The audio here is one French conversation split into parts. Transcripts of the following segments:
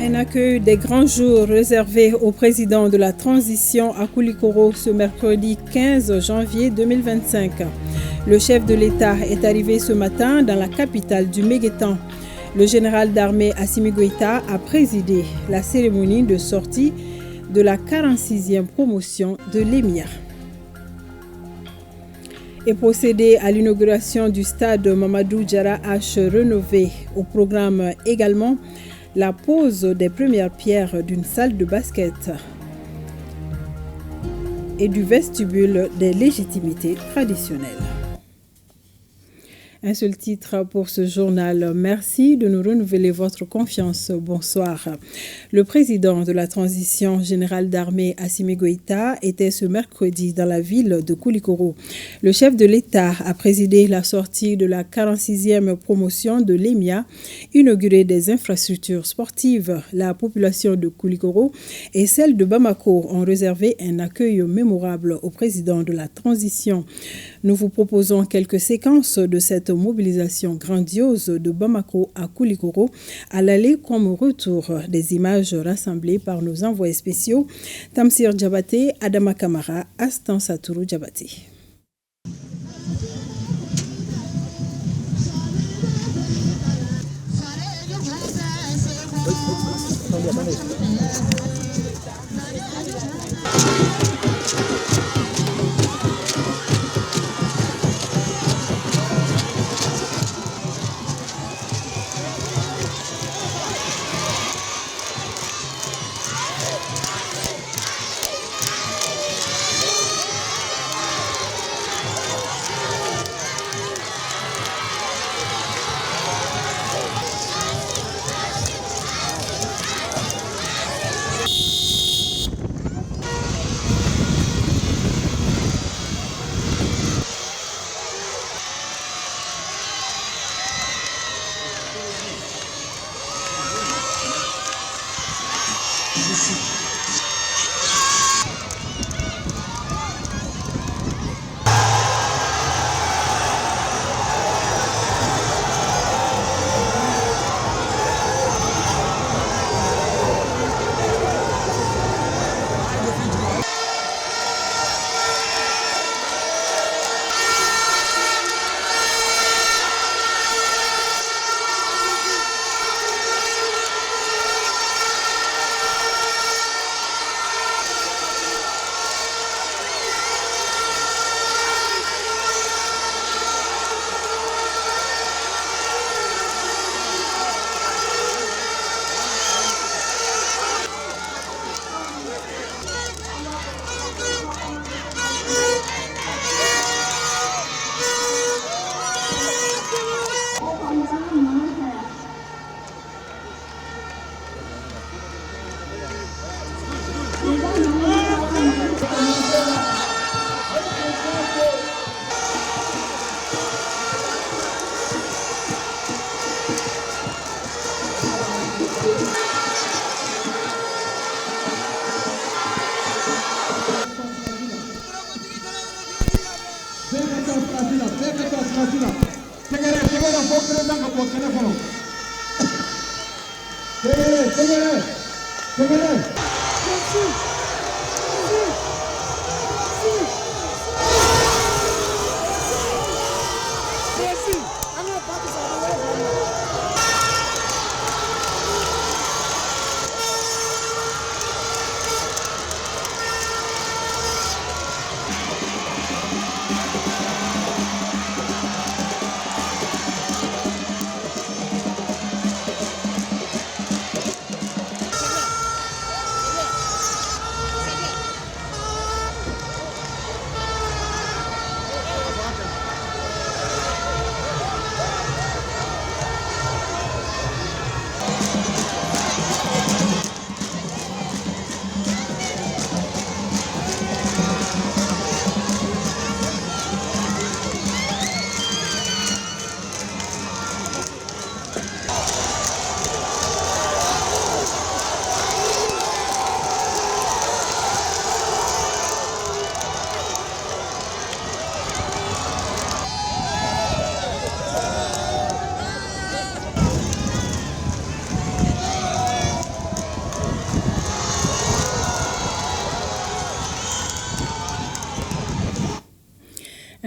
Un accueil des grands jours réservé au président de la transition à Koulikoro ce mercredi 15 janvier 2025. Le chef de l'État est arrivé ce matin dans la capitale du Méguétan. Le général d'armée Assimi Goïta a présidé la cérémonie de sortie de la 46e promotion de l'Émir. Et procédé à l'inauguration du stade Mamadou Diarra H rénové. Au programme également la pose des premières pierres d'une salle de basket et du vestibule des légitimités traditionnelles. Un seul titre pour ce journal. Merci de nous renouveler votre confiance. Bonsoir. Le président de la transition générale d'armée Assimi Goïta était ce mercredi dans la ville de Koulikoro. Le chef de l'État a présidé la sortie de la 46e promotion de l'EMIA, inauguré des infrastructures sportives. La population de Koulikoro et celle de Bamako ont réservé un accueil mémorable au président de la transition. Nous vous proposons quelques séquences de cette mobilisation grandiose de Bamako à Koulikoro à l'aller comme au retour, des images rassemblées par nos envoyés spéciaux Tamsir Diabaté, Adama Kamara, Astan Satourou Diabaté.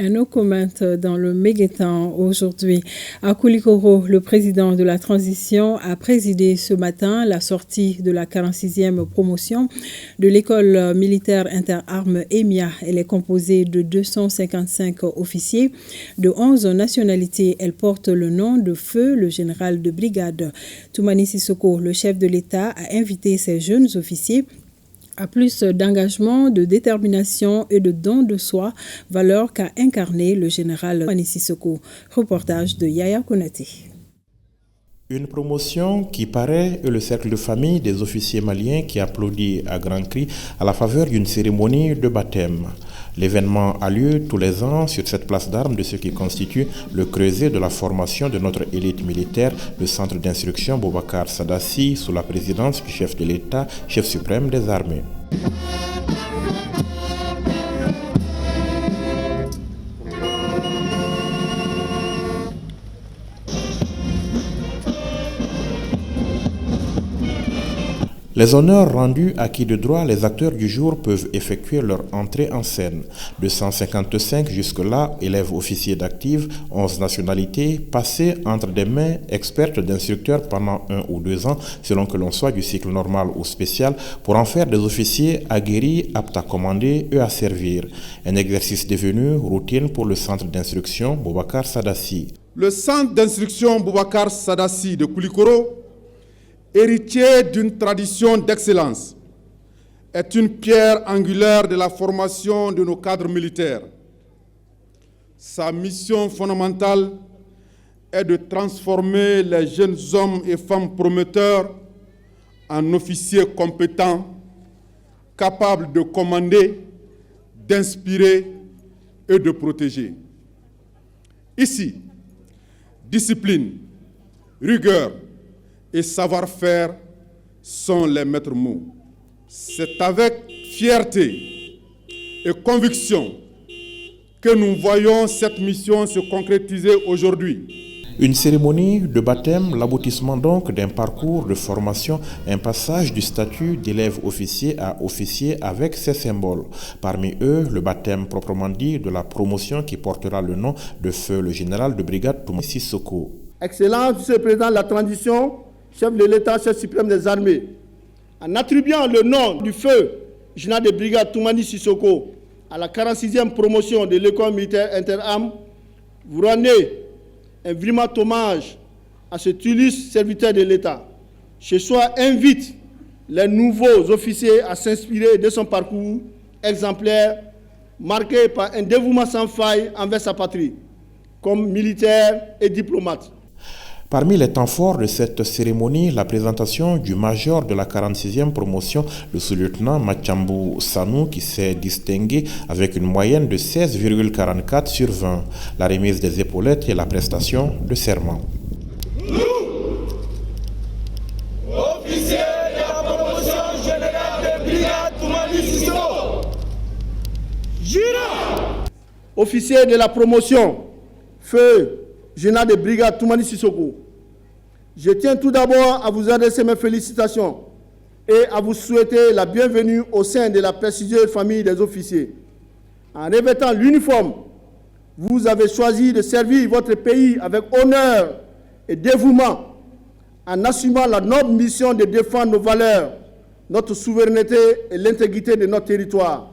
Un no comment dans le Méguétan aujourd'hui. À Koulikoro, le président de la transition a présidé ce matin la sortie de la 46e promotion de l'école militaire interarmes EMIA. Elle est composée de 255 officiers de 11 nationalités. Elle porte le nom de Feu le général de brigade. Toumani Sissoko, le chef de l'État, a invité ces jeunes officiers à plus d'engagement, de détermination et de don de soi, valeur qu'a incarné le général Toumani Sissoko. Reportage de Yaya Konaté. Une promotion qui paraît le cercle de famille des officiers maliens qui applaudit à grands cris à la faveur d'une cérémonie de baptême. L'événement a lieu tous les ans sur cette place d'armes de ce qui constitue le creuset de la formation de notre élite militaire, le centre d'instruction Boubacar Sadassi, sous la présidence du chef de l'État, chef suprême des armées. Les honneurs rendus à qui de droit, les acteurs du jour peuvent effectuer leur entrée en scène. 255 jusque-là, élèves officiers d'active, 11 nationalités, passés entre des mains expertes d'instructeurs pendant 1 ou 2 ans, selon que l'on soit du cycle normal ou spécial, pour en faire des officiers aguerris, aptes à commander et à servir. Un exercice devenu routine pour le centre d'instruction Boubacar Sadassi. Le centre d'instruction Boubacar Sadassi de Koulikoro, héritier d'une tradition d'excellence, est une pierre angulaire de la formation de nos cadres militaires. Sa mission fondamentale est de transformer les jeunes hommes et femmes prometteurs en officiers compétents, capables de commander, d'inspirer et de protéger. Ici, discipline, rigueur et savoir-faire sont les maîtres mots. C'est avec fierté et conviction que nous voyons cette mission se concrétiser aujourd'hui. Une cérémonie de baptême, l'aboutissement donc d'un parcours de formation, un passage du statut d'élève officier à officier avec ses symboles. Parmi eux, le baptême proprement dit de la promotion qui portera le nom de Feu le général de brigade Toumani Sissoko. Excellence, Monsieur le Président de la transition, chef de l'État, chef suprême des armées, en attribuant le nom du Feu général de brigade Toumani Sissoko à la 46e promotion de l'école militaire interarmes, vous rendez un brillant hommage à cet illustre serviteur de l'État. Ce soir invite les nouveaux officiers à s'inspirer de son parcours exemplaire, marqué par un dévouement sans faille envers sa patrie, comme militaire et diplomate. Parmi les temps forts de cette cérémonie, la présentation du major de la 46e promotion, le sous-lieutenant Machambou Sanou, qui s'est distingué avec une moyenne de 16,44 sur 20, la remise des épaulettes et la prestation de serment. Nous, officiers de la promotion générale de brigade Toumani Sissoko, jurons. Officiers de la promotion, Feu général de brigade Toumani Sissoko, je tiens tout d'abord à vous adresser mes félicitations et à vous souhaiter la bienvenue au sein de la prestigieuse famille des officiers. En revêtant l'uniforme, vous avez choisi de servir votre pays avec honneur et dévouement, en assumant la noble mission de défendre nos valeurs, notre souveraineté et l'intégrité de notre territoire.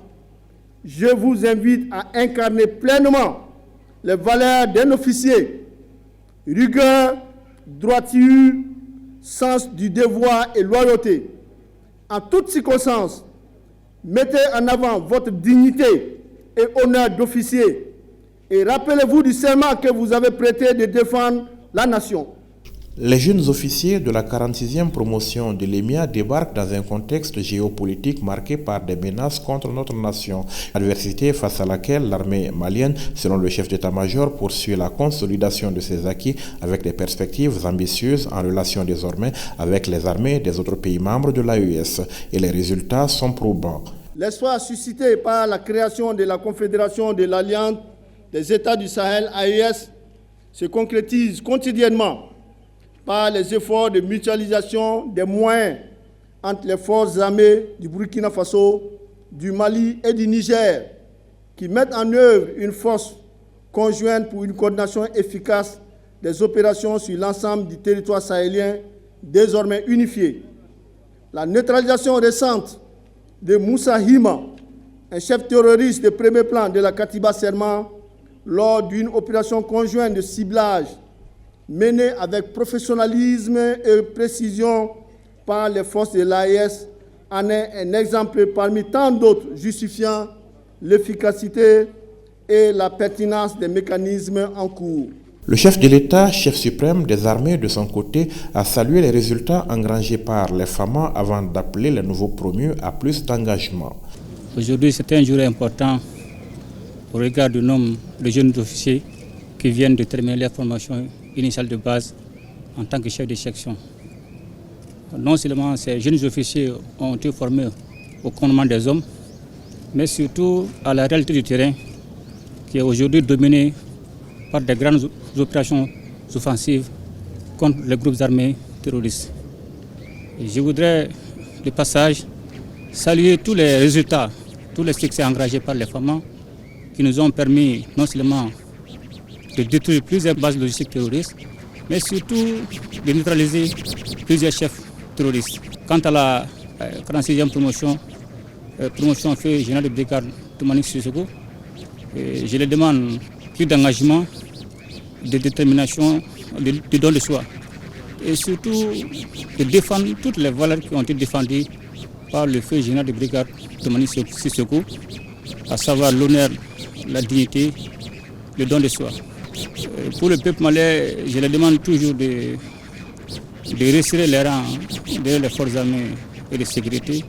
Je vous invite à incarner pleinement les valeurs d'un officier: rigueur, droiture, sens du devoir et loyauté. En toutes circonstances, mettez en avant votre dignité et honneur d'officier et rappelez-vous du serment que vous avez prêté de défendre la nation. Les jeunes officiers de la 46e promotion de l'EMIA débarquent dans un contexte géopolitique marqué par des menaces contre notre nation. Adversité face à laquelle l'armée malienne, selon le chef d'état-major, poursuit la consolidation de ses acquis avec des perspectives ambitieuses en relation désormais avec les armées des autres pays membres de l'AES. Et les résultats sont probants. L'espoir suscité par la création de la Confédération de l'Alliance des États du Sahel, AES, se concrétise quotidiennement par les efforts de mutualisation des moyens entre les forces armées du Burkina Faso, du Mali et du Niger, qui mettent en œuvre une force conjointe pour une coordination efficace des opérations sur l'ensemble du territoire sahélien désormais unifié. La neutralisation récente de Moussa Hima, un chef terroriste de premier plan de la Katiba Serma, lors d'une opération conjointe de ciblage menée avec professionnalisme et précision par les forces de l'AES, en est un exemple parmi tant d'autres justifiant l'efficacité et la pertinence des mécanismes en cours. Le chef de l'État, chef suprême des armées, de son côté, a salué les résultats engrangés par les FAMA avant d'appeler les nouveaux promus à plus d'engagement. Aujourd'hui, c'est un jour important au regard du nombre de jeunes officiers qui viennent de terminer leur formation initiale de base en tant que chef de section. Non seulement ces jeunes officiers ont été formés au commandement des hommes, mais surtout à la réalité du terrain qui est aujourd'hui dominée par des grandes opérations offensives contre les groupes armés terroristes. Et je voudrais, de passage, saluer tous les résultats, tous les succès engagés par les FAMA qui nous ont permis non seulement de détruire plusieurs bases logistiques terroristes, mais surtout de neutraliser plusieurs chefs terroristes. Quant à la 46e promotion feu général de brigade Toumani Sissoko, je les demande plus d'engagement, de détermination, de don de soi. Et surtout de défendre toutes les valeurs qui ont été défendues par le feu général de brigade Toumani Sissoko, à savoir l'honneur, la dignité, le don de soi. Pour le peuple malais, je les demande toujours de resserrer les rangs derrière les forces armées et de sécurité.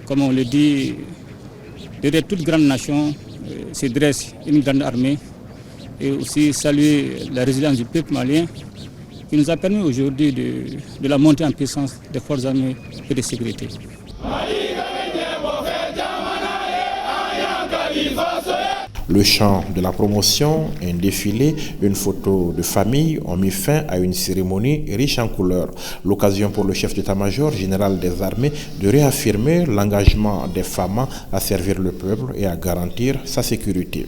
Comme on le dit, derrière toute grande nation se dresse une grande armée, et aussi saluer la résilience du peuple malien qui nous a permis aujourd'hui de la montée en puissance des forces armées et de sécurité. Le chant de la promotion, un défilé, une photo de famille ont mis fin à une cérémonie riche en couleurs. L'occasion pour le chef d'état-major général des armées de réaffirmer l'engagement des FAMA à servir le peuple et à garantir sa sécurité.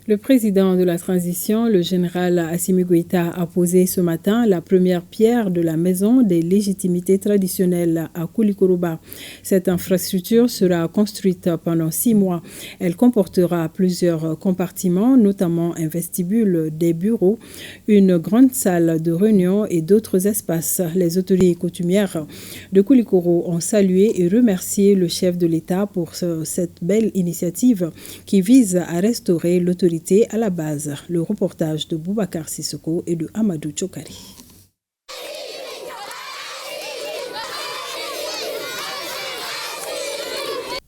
Le président de la transition, le général Assimi Goïta, a posé ce matin la première pierre de la maison des légitimités traditionnelles à Koulikoroba. Cette infrastructure sera construite pendant 6 mois. Elle comportera plusieurs compartiments, notamment un vestibule, des bureaux, une grande salle de réunion et d'autres espaces. Les autorités coutumières de Koulikoro ont salué et remercié le chef de l'État pour cette belle initiative qui vise à restaurer l'autorité à la base. Le reportage de Boubacar Sissoko et de Amadou Chokari.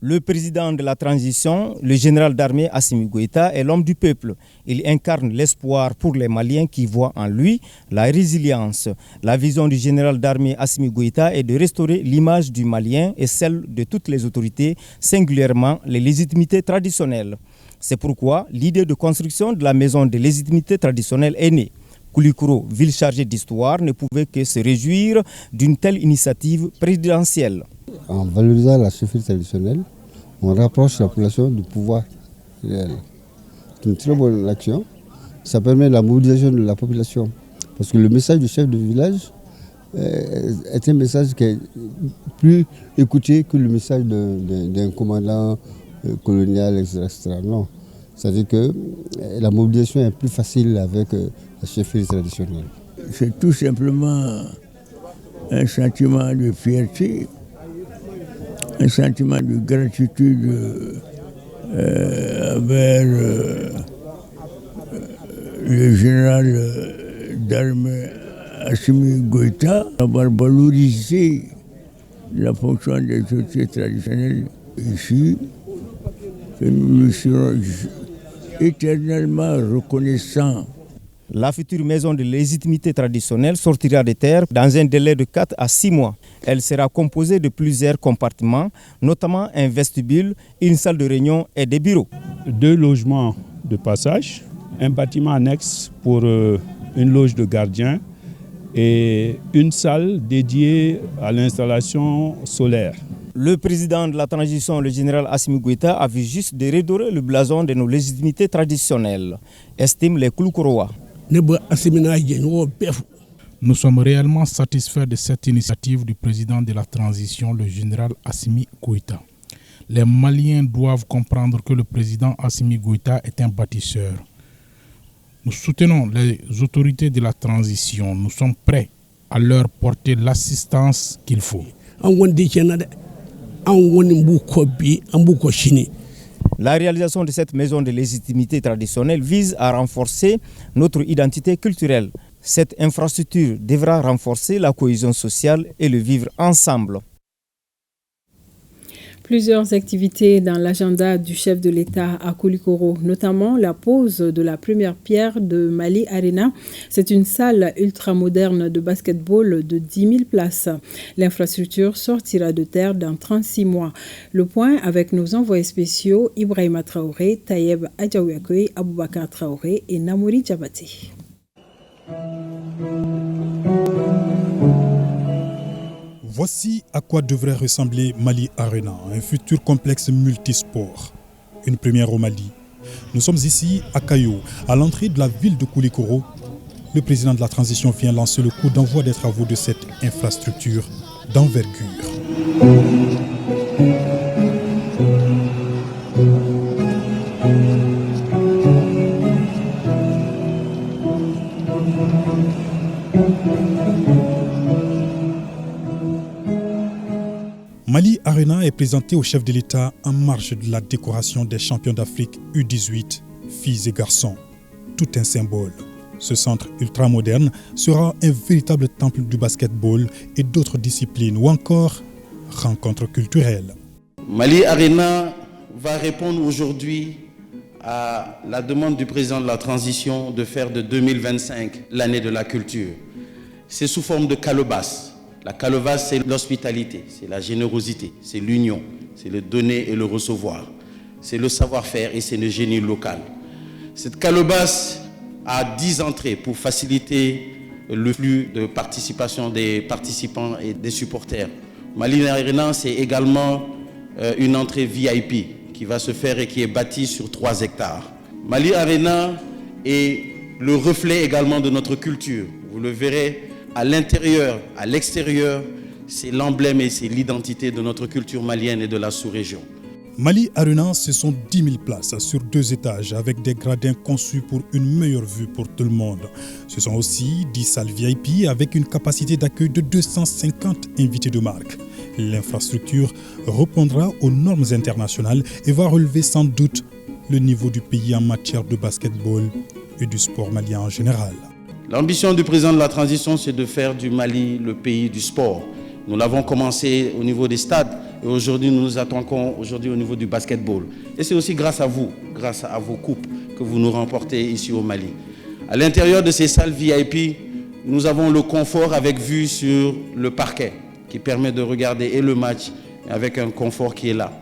Le président de la transition, le général d'armée Assimi Goïta, est l'homme du peuple. Il incarne l'espoir pour les Maliens qui voient en lui la résilience. La vision du général d'armée Assimi Goïta est de restaurer l'image du Malien et celle de toutes les autorités, singulièrement les légitimités traditionnelles. C'est pourquoi l'idée de construction de la maison des légitimités traditionnelles est née. Koulikoro, ville chargée d'histoire, ne pouvait que se réjouir d'une telle initiative présidentielle. En valorisant la chefferie traditionnelle, on rapproche la population du pouvoir réel. C'est une très bonne action. Ça permet la mobilisation de la population. Parce que le message du chef de village est un message qui est plus écouté que le message d'un commandant colonial, etc. Non. C'est-à-dire que la mobilisation est plus facile avec la chefferie traditionnelle. C'est tout simplement un sentiment de fierté, un sentiment de gratitude envers le général d'armée Assimi Goïta d'avoir valorisé la fonction des autorités traditionnelles ici, que nous lui serons éternellement reconnaissants. La future maison de légitimité traditionnelle sortira de terre dans un délai de 4 à 6 mois. Elle sera composée de plusieurs compartiments, notamment un vestibule, une salle de réunion et des bureaux. 2 logements de passage, un bâtiment annexe pour une loge de gardien et une salle dédiée à l'installation solaire. Le président de la transition, le général Assimi Goïta, a vu juste de redorer le blason de nos légitimités traditionnelles, estiment les Kouloukorois. Nous sommes réellement satisfaits de cette initiative du président de la transition, le général Assimi Goïta. Les Maliens doivent comprendre que le président Assimi Goïta est un bâtisseur. Nous soutenons les autorités de la transition. Nous sommes prêts à leur porter l'assistance qu'il faut. La réalisation de cette maison de légitimité traditionnelle vise à renforcer notre identité culturelle. Cette infrastructure devra renforcer la cohésion sociale et le vivre ensemble. Plusieurs activités dans l'agenda du chef de l'État à Koulikoro, notamment la pose de la première pierre de Mali Arena. C'est une salle ultramoderne de basketball de 10 000 places. L'infrastructure sortira de terre dans 36 mois. Le point avec nos envoyés spéciaux Ibrahima Traoré, Tayeb Adjaouakoui, Aboubakar Traoré et Namouri Djabati. Voici à quoi devrait ressembler Mali Arena, un futur complexe multisport. Une première au Mali. Nous sommes ici à Kayo, à l'entrée de la ville de Koulikoro. Le président de la transition vient lancer le coup d'envoi des travaux de cette infrastructure d'envergure. Mali Arena est présenté au chef de l'État en marge de la décoration des champions d'Afrique U18, filles et garçons. Tout un symbole. Ce centre ultramoderne sera un véritable temple du basketball et d'autres disciplines ou encore rencontres culturelles. Mali Arena va répondre aujourd'hui à la demande du président de la transition de faire de 2025 l'année de la culture. C'est sous forme de calebasse. La calebasse, c'est l'hospitalité, c'est la générosité, c'est l'union, c'est le donner et le recevoir, c'est le savoir-faire et c'est le génie local. Cette calebasse a 10 entrées pour faciliter le flux de participation des participants et des supporters. Mali Arena, c'est également une entrée VIP qui va se faire et qui est bâtie sur 3 hectares. Mali Arena est le reflet également de notre culture. Vous le verrez, à l'intérieur, à l'extérieur, c'est l'emblème et c'est l'identité de notre culture malienne et de la sous-région. Mali Arena, ce sont 10 000 places sur 2 étages avec des gradins conçus pour une meilleure vue pour tout le monde. Ce sont aussi 10 salles VIP avec une capacité d'accueil de 250 invités de marque. L'infrastructure répondra aux normes internationales et va relever sans doute le niveau du pays en matière de basketball et du sport malien en général. L'ambition du président de la transition, c'est de faire du Mali le pays du sport. Nous l'avons commencé au niveau des stades et aujourd'hui nous nous attaquons au niveau du basketball. Et c'est aussi grâce à vous, grâce à vos coupes que vous nous remportez ici au Mali. À l'intérieur de ces salles VIP, nous avons le confort avec vue sur le parquet qui permet de regarder et le match avec un confort qui est là.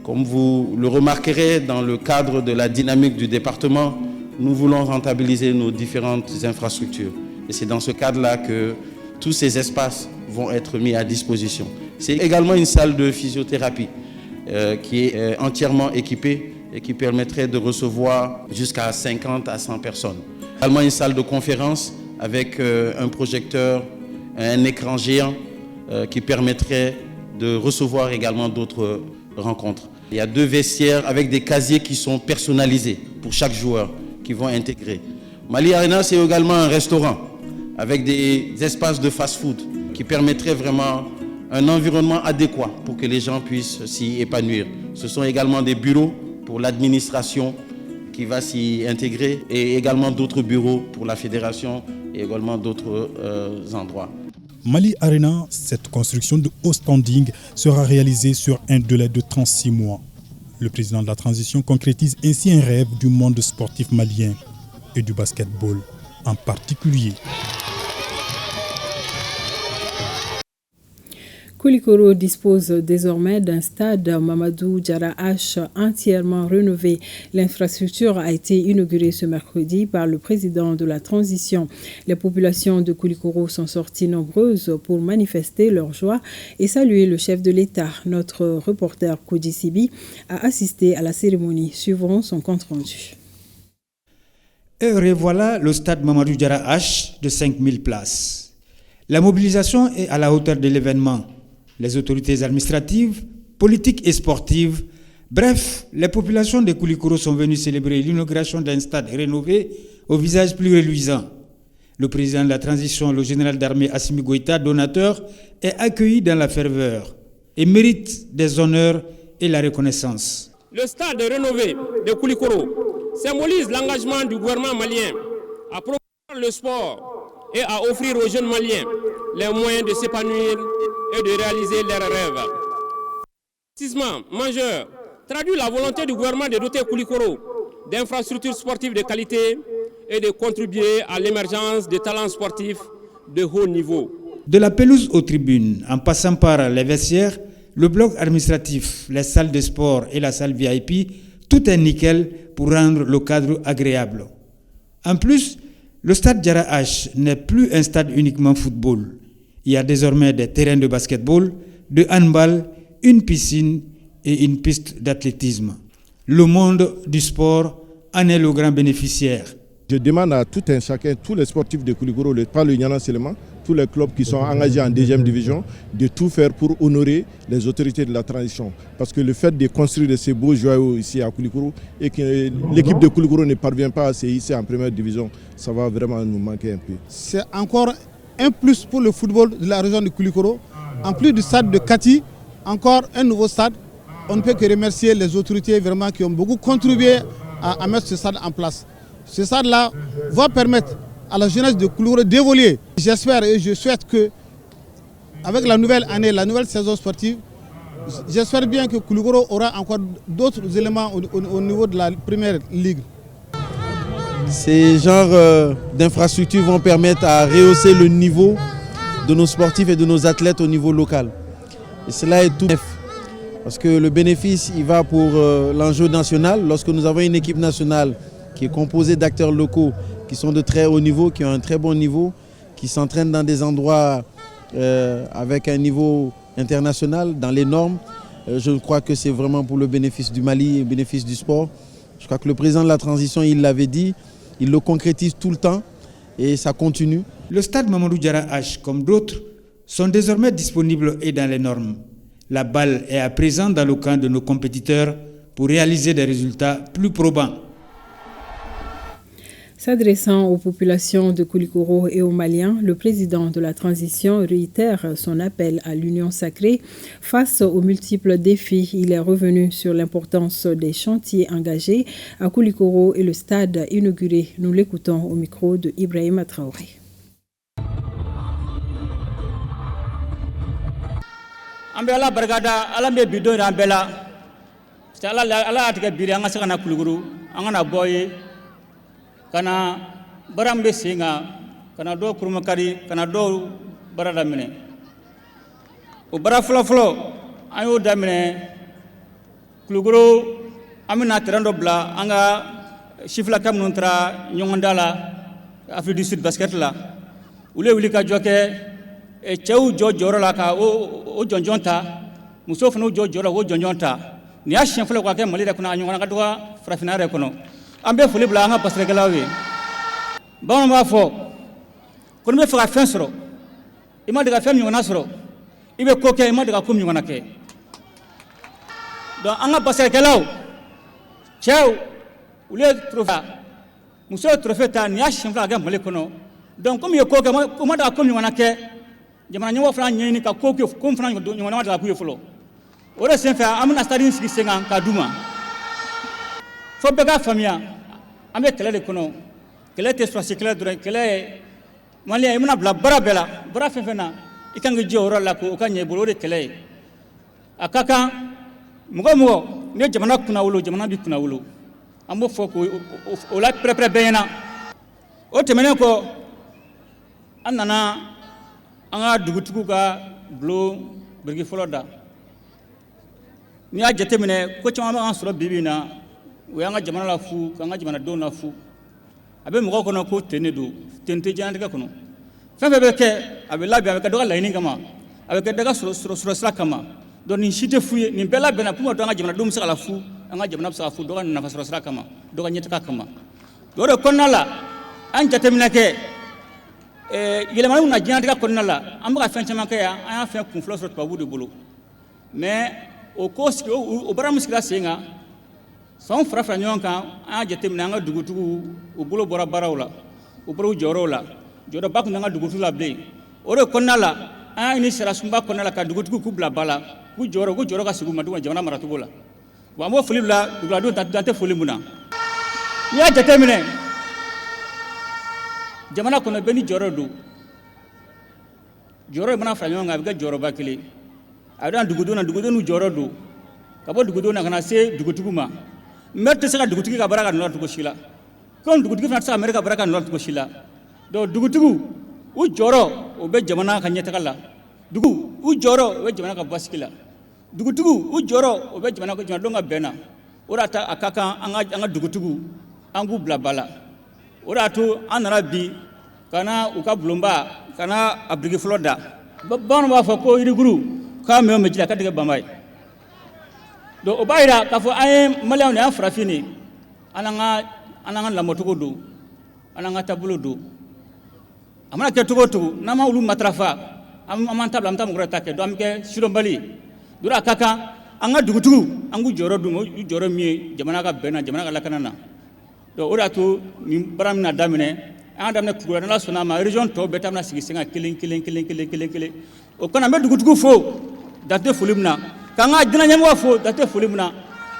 Comme vous le remarquerez dans le cadre de la dynamique du département, nous voulons rentabiliser nos différentes infrastructures. Et c'est dans ce cadre-là que tous ces espaces vont être mis à disposition. C'est également une salle de physiothérapie qui est entièrement équipée et qui permettrait de recevoir jusqu'à 50 à 100 personnes. Également une salle de conférence avec un projecteur, un écran géant qui permettrait de recevoir également d'autres rencontres. Il y a 2 vestiaires avec des casiers qui sont personnalisés pour chaque joueur qui vont intégrer. Mali Arena, c'est également un restaurant avec des espaces de fast-food qui permettraient vraiment un environnement adéquat pour que les gens puissent s'y épanouir. Ce sont également des bureaux pour l'administration qui va s'y intégrer et également d'autres bureaux pour la fédération et également d'autres endroits. Mali Arena, cette construction de haut standing sera réalisée sur un délai de 36 mois. Le président de la transition concrétise ainsi un rêve du monde sportif malien et du basketball en particulier. Koulikoro dispose désormais d'un stade Mamadou Diarra H entièrement rénové. L'infrastructure a été inaugurée ce mercredi par le président de la transition. Les populations de Koulikoro sont sorties nombreuses pour manifester leur joie et saluer le chef de l'État. Notre reporter Koudi Sibi a assisté à la cérémonie. Suivrons son compte-rendu. Et revoilà le stade Mamadou Diarra H de 5000 places. La mobilisation est à la hauteur de l'événement. Les autorités administratives, politiques et sportives, bref, les populations de Koulikoro sont venues célébrer l'inauguration d'un stade rénové au visage plus reluisant. Le président de la transition, le général d'armée Assimi Goïta, donateur, est accueilli dans la ferveur et mérite des honneurs et la reconnaissance. Le stade rénové de Koulikoro symbolise l'engagement du gouvernement malien à promouvoir le sport et à offrir aux jeunes maliens les moyens de s'épanouir et de réaliser leurs rêves. L'investissement majeur traduit la volonté du gouvernement de doter Koulikoro d'infrastructures sportives de qualité et de contribuer à l'émergence de talents sportifs de haut niveau. De la pelouse aux tribunes, en passant par les vestiaires, le bloc administratif, les salles de sport et la salle VIP, tout est nickel pour rendre le cadre agréable. En plus, le stade Diarra H n'est plus un stade uniquement football. Il y a désormais des terrains de basketball, de handball, une piscine et une piste d'athlétisme. Le monde du sport en est le grand bénéficiaire. Je demande à tout un chacun, tous les sportifs de Koulikoro, pas le Niana seulement, tous les clubs qui sont engagés en deuxième division, de tout faire pour honorer les autorités de la transition. Parce que le fait de construire ces beaux joyaux ici à Koulikoro et que l'équipe de Koulikoro ne parvient pas à se hisser en première division, ça va vraiment nous manquer un peu. C'est encore un plus pour le football de la région de Koulikoro. En plus du stade de Kati, encore un nouveau stade. On ne peut que remercier les autorités vraiment qui ont beaucoup contribué à mettre ce stade en place. Ce stade-là va permettre à la jeunesse de Koulikoro d'évoluer. J'espère et je souhaite que, avec la nouvelle année, la nouvelle saison sportive, j'espère bien que Koulikoro aura encore d'autres éléments au niveau de la première ligue. Ces genres d'infrastructures vont permettre à rehausser le niveau de nos sportifs et de nos athlètes au niveau local. Et cela est tout neuf. Parce que le bénéfice, il va pour l'enjeu national. Lorsque nous avons une équipe nationale qui est composée d'acteurs locaux qui sont de très haut niveau, qui ont un très bon niveau, qui s'entraînent dans des endroits avec un niveau international, dans les normes, je crois que c'est vraiment pour le bénéfice du Mali et le bénéfice du sport. Je crois que le président de la transition, il l'avait dit, il le concrétise tout le temps et ça continue. Le stade Mamadou Diarra H, comme d'autres, sont désormais disponibles et dans les normes. La balle est à présent dans le camp de nos compétiteurs pour réaliser des résultats plus probants. S'adressant aux populations de Koulikoro et aux Maliens, le président de la transition réitère son appel à l'union sacrée. Face aux multiples défis, il est revenu sur l'importance des chantiers engagés à Koulikoro et le stade inauguré. Nous l'écoutons au micro de Ibrahima Traoré. Ambela bargada ala me bidon ambela ala atika biri anga saka na Koulikoro anga boye kana barambe singa kana do kurmakari kana do barada mine o bara flo ayo damine Koulikoro amina terando bla anga chifla kam nontra nyongandala Afrique du Sud basket la ule wuli ka joke e chew jojoro la ka o jonjonta muso funu jojoro o jonjonta ni a chien flo kwa ke mali da kuna nyongana ka do frafinare kono ambe fuli bla anga pasre galawi ba ma fo ko me fa fin soro ima daga fem nyongana soro ibe ko ke ima daga kum nyongana ke do anga pasre galaw chew ule trofa muso trofe ta ni a chien flo ga mali kono donc comme ko ke ma daga kum nyongana ke jamana nyawo flan nyeni ka ko ke kum flan nyongana daga ku flo ore sen fa amna stadin sigi senga ka duma fo bega famia ambe kele de kono kele te so sikle dure kele mali ay muna bla bara bela bara fefena ikanga joro la ko kanye bolo de kele akaka mugo ne jamana kuna wulo jamana bi kuna wulo ambo fo ko o la prepare bena o temene ko anana anga dugutuku ka blo biriki fɔlɔ da n'i y'a jateminɛ ko caman b'an sɔrɔ bi bi in na o y'an ka jamana la fu k'an ka jamanadenw la fu a bɛ mɔgɔw kɔnɔ ko ten de don ten tɛ diɲɛlatigɛ kɔnɔ fɛn fɛn bɛ kɛ a bɛ labɛn a bɛ kɛ dɔ ka laɲini kama a bɛ kɛ dɔ ka sɔrɔ sira kama donc nin si tɛ fu ye nin bɛɛ labɛnna pour que an ka jamanadenw bɛ se ka la fu an ka jamana bɛ se ka fu dɔ ka nafa sɔrɔ sira kama dɔ ka ɲɛtaga kama o de kɔnɔna la an jateminɛ kɛ yɛlɛmani min na diɲɛlatigɛ kɔnɔna la an bɛ ka fɛn caman kɛ yan an y'a fɛn kunfɔlɔ sɔrɔ tubabuw de bolo mais o ko sigi o baara min sigira sen kan sanw fara fara ɲɔgɔn kan an y'a jateminɛ an ka dugutigiw u bolo bɔra baaraw la u bɔra u jɔyɔrɔw la jɔyɔrɔba tun t'an ka dugutigiw la bilen o de kɔnɔna la an y'a ɲini sariyasunba kɔnɔna la ka dugutigiw k'u bila ba la k'u jɔyɔrɔ ka sigi u ma jamana maracogo la bon an b'o foli bila duguladenw dan tɛ foli mun na n'i y'a jateminɛ jamana kɔnɔ bɛɛ ni jɔyɔrɔ don jɔyɔrɔ mana fara ɲɔgɔn kan a bɛ kɛ jɔyɔrɔba kelen a bɛ dan dugudenw na dugudenw n'u jɔyɔrɔ don ka bɔ dugudenw na ka na se dugutigiw ma maire tɛ se ka dugutigi ka baara ka nɔ cogo si la comme dugutigi fana tɛ se ka maire ka baara ka nɔ cogo si la donc dugutigiw u jɔyɔrɔ o bɛ jamana ka ɲɛtaga la dugu u jɔyɔrɔ o bɛ jamana ka basigi la dugutigiw u jɔyɔrɔ o bɛ jamanadenw ka bɛn na o de y'a to a ka kan an ka dugutigiw an k'u bila ba la o de y'a to an nana bi ka na u ka bulonba ka na a biriki fɔlɔ da bamananw b'a fɔ ko yiriguru k'a mɛn o mɛn ji la k'a tɛ kɛ banba ye donc o b'a yira k'a fɔ an ye maliyɛnw de y'an farafin de an n'an ka lamɔcogo don an n'an ka taabolo don a mana kɛ cogo o cogo n'an ma olu matarafa an m'an ta bila an bɛ taa mɔgɔ wɛrɛ ta kɛ donc an bɛ kɛ sidɔnbali ye donc a ka kan an ka dugutigiw an k'u jɔyɔrɔ d'u ma o jɔyɔrɔ min ye jamana ka bɛn na jamana ka lakana na donc o de y'a to nin baara min na daminɛ an y'a daminɛ Kulukoro n'Ala sɔnna a ma région tɔw bɛɛ ta bɛna sigi sen kan kelen o kɔnɔ an bɛ dugutigiw fo dan tɛ foli min na k'an ka diinɛ ɲɛmɔgɔ fo dan tɛ foli min na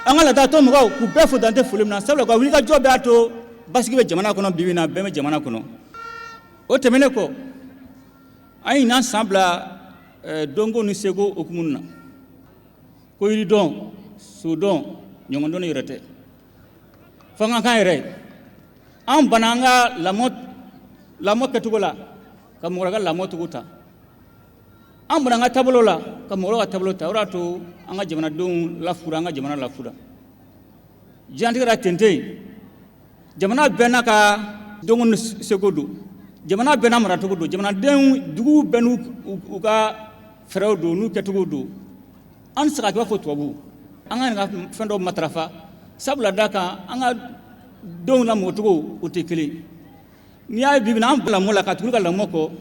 an ka ladaatɔ mɔgɔw k'u bɛɛ fo dan tɛ foli min na sabula u ka wulikajɔ bɛɛ y'a to basigi bɛ jamana kɔnɔ bi bi in na bɛɛ bɛ jamana kɔnɔ o tɛmɛnen kɔ an ye ɲinan san bila dɔnko ni seko hukumu na ko yiridɔn sodɔn ɲɔgɔndɔn yɛrɛ tɛ fo an ka kan yɛrɛ an banna an ka lamɔ kɛcogo la ka mɔgɔ wɛrɛ ka lamɔcogo ta an banna an ka taabolo la ka mɔgɔ wɛrɛ ka taabolo ta o de y'a to an ka jamanadenw lafura an ka jamana lafura diɲɛlatigɛ la ten tɛ yen jamana bɛɛ n'a ka dɔnko ni seko don jamana bɛɛ n'a maracogo don jamanadenw duguw bɛɛ n'u ka fɛɛrɛw don n'u kɛcogo don an tɛ se ka kɛ i b'a fɔ tubabuw an ka nin ka fɛn dɔw matarafa sabula da kan an ka denw lamɔcogo o tɛ kelen n'i y'a ye bi bi in na an bila lamɔ la ka tugu ka lamɔ kɔ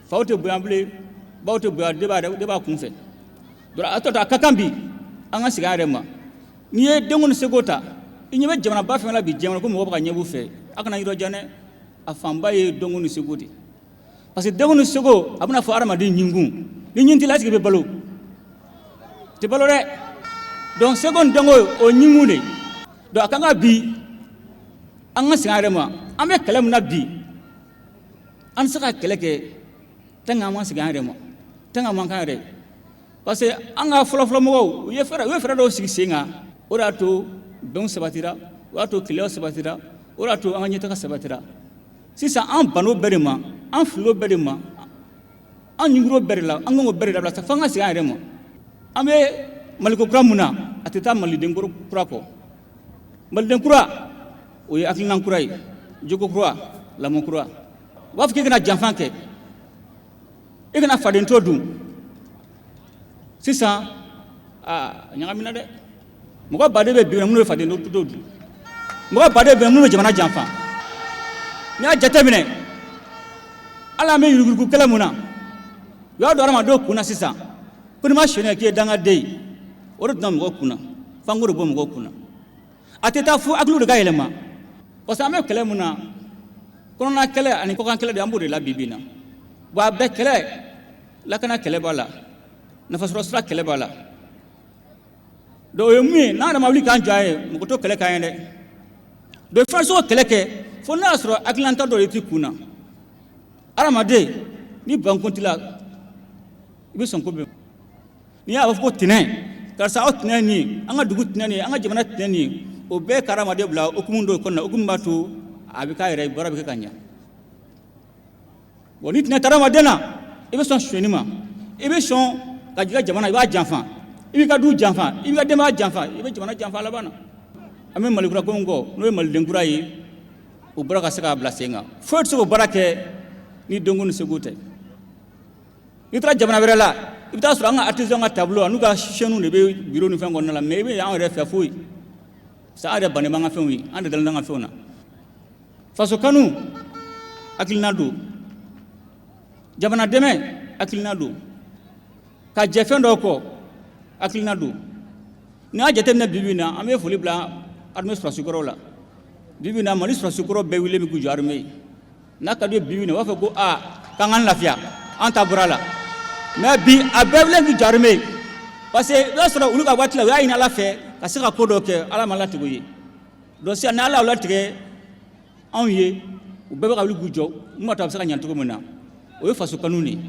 faw tɛ bonya bilen baw tɛ bonya de b'a kunfɛ donc a tɔ to a ka kan bi an ka segin an yɛrɛ ma n'i ye denko ni seko ta i ɲɛ bɛ jamanaba fɛn la bi diɲɛ kɔnɔ ko mɔgɔw bɛ ka ɲɛ b'u fɛ a kana yɔrɔ jan dɛ a fanba ye dɔnko ni seko de parce que dɔnko ni seko a bɛna fɔ adamaden ɲinkun ni ɲin t'i la est-ce que i bɛ balo tɛ balo dɛ donc seko ni dɔnko o ɲinkun de donc a kan ka bi an ka segin an yɛrɛ ma an bɛ kɛlɛ min na bi an tɛ se ka kɛlɛ kɛ tant que an ma segin an yɛrɛ ma tant que an man kan yɛrɛ parce que an ka fɔlɔfɔlɔ mɔgɔw u ye fɛɛrɛ dɔw sigi sen kan o de y'a to bɛnw sabatira o y'a to kɛlɛw sabatira o de y'a to an ka ɲɛtaga sabatira sisan an ban'o bɛɛ de ma an fil'o bɛɛ de ma an ɲinkir'o bɛɛ de la an kan k'o bɛɛ de dabila fo an ka segin an yɛrɛ ma an bɛ maliko kura mun na a tɛ taa maliden kura kɔ maliden kura o ye hakilina kura ye jogo kura lamɔ kura u b'a fɔ k'i kana janfa kɛ i kana fadento dun sisan ɲagamina dɛ mɔgɔ baden bɛ bi minnu bɛ fadento dun mɔgɔ baden bɛ minnu bɛ jamana janfa n'i y'a jateminɛ hali an bɛ yurugurugu kɛlɛ mun na u y'a don adamadenw kun na sisan ko n'i ma sɛnɛ k'i ye dangaden ye o de tɛna mɔgɔw kun na f'an k'o de bɔ mɔgɔw kun na a tɛ taa fo hakiliw de ka yɛlɛma parce que an bɛ kɛlɛ mun na kɔnɔna kɛlɛ ani kɔkan kɛlɛ de an b'o de la bi bi in na bon a bɛɛ kɛlɛ lakana kɛlɛ b'a la nafasɔrɔ sira kɛlɛ b'a la donc o ye mun ye n'an yɛrɛ ma wuli k'an jɔ an ye mɔgɔ to kɛlɛ k'an ye dɛ donc fɛn sɔrɔ kɛlɛ kɛ fo n'a y'a sɔrɔ hakilina dɔ de t'i kun na adamaden ni bankun t'i la i bɛ sɔn ko bɛɛ n'i y'a fɔ ko tɛnɛn karisa aw tɛnɛn nin ye an ka dugu tɛnɛn nin ye an ka jamana tɛnɛn nin ye o bɛɛ ka adamaden bila hukumu dɔw kɔnɔ hukumu b'a to a bɛ k'a yɛrɛ ye baara bɛ kɛ ka ɲɛ bon ni tɛnɛn tɛ adamaden na i bɛ sɔn sonyɛni ma i bɛ sɔn ka jiga jamana i b'a janfa i b'i ka du janfa i b'i ka denbaya janfa i bɛ jamana janfa laban na an bɛ malikura ko min kɔ n'o ye maliden kura ye o bɔra ka se k'a bila sen kan foyi tɛ se k'o baara kɛ ni dɔnko ni seko tɛ n'i taara jamana wɛrɛ la i bɛ taa sɔrɔ an ka artisan ka tableau n'u ka chaîne de bɛ bureau ni fɛn kɔnɔna la mais i bɛ an yɛrɛ fɛ foyi sa an yɛrɛ bannen b'an ka fɛnw ye an de dalen b'an ka fɛnw na faso kanu hakilina don jamana dɛmɛ hakilina don ka jɛ fɛn dɔw kɔ hakilina don ni y'a jateminɛ bi bi in na an bɛ foli bila armée sɔrɔdasi kɔrɔw la bi bi in na Mali sɔrɔdasi kɔrɔ bɛɛ wililen bɛ k'u jɔ armée ye n'a ka d'u ye bi bi in na u b'a fɔ ko k'an k'an lafiya an ta bɔra la mais bi a bɛɛ wililen k'u jɔ armée ye parce que i b'a sɔrɔ olu ka waati la u y'a ɲini Ala fɛ ka se ka ko dɔw kɛ Ala ma latigɛ o ye donc sisan ni Ala y'o latigɛ anw ye u bɛɛ bɛ ka wuli k'u jɔ mun b'a to a bɛ se ka ɲɛ cogo min na o ye faso kanu de ye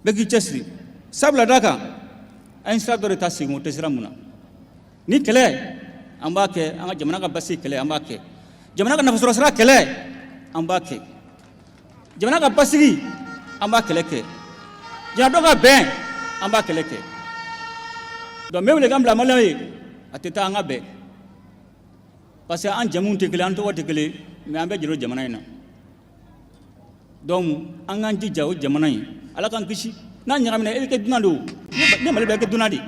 bɛɛ k'i cɛsiri sabula da kan an ye sira dɔ de ta segin o tɛ sira mun na ni kɛlɛ an b'a kɛ an ka jamana ka basigi kɛlɛ an b'a kɛ jamana ka nafasɔrɔ sira kɛlɛ an b'a kɛ jamana ka basigi an b'a kɛlɛ kɛ jamana dɔ ka bɛn an b'a kɛlɛ kɛ donc n bɛ wele kan bila maliyɛnw ye a tɛ taa an ka bɛn parce que an jamuw tɛ kelen an tɔgɔ tɛ kelen mais an bɛ jɛn o jamana in na donc an k'an jija o jamana in Ala k'an kisi n'a ɲagamina e bɛ kɛ dunan de o ne Mali bɛ kɛ dunan de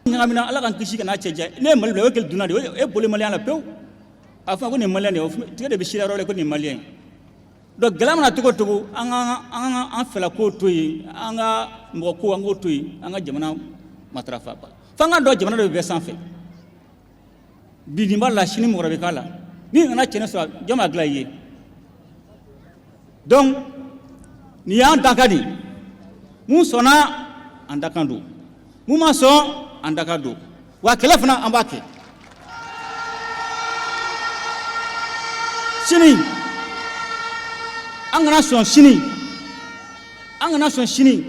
ɲagamina Ala k'an kisi ka n'a cɛ ja ne ye Mali bila o ye kɛ dunan de o e boli maliyɛn la pewu a fɔ ko nin maliyɛn de ye tigɛ de bɛ sira yɔrɔ la ko nin maliyɛn ye donc gɛlɛya mana cogo o cogo an fɛlako to yen an ka mɔgɔ ko an k'o to yen an ka jamana matarafa f'an ka dɔn jamana dɔ bɛ bɛɛ sanfɛ bi nin b'a la sini mɔgɔ wɛrɛ bɛ k'a la ni nana cɛnni sɔrɔ jɔn b'a dilan i ye donc nin y'an dakan de mun sɔnna an dakan don mun ma sɔn an dakan don wa kɛlɛ fana an b'a kɛ sini an kana sɔn sini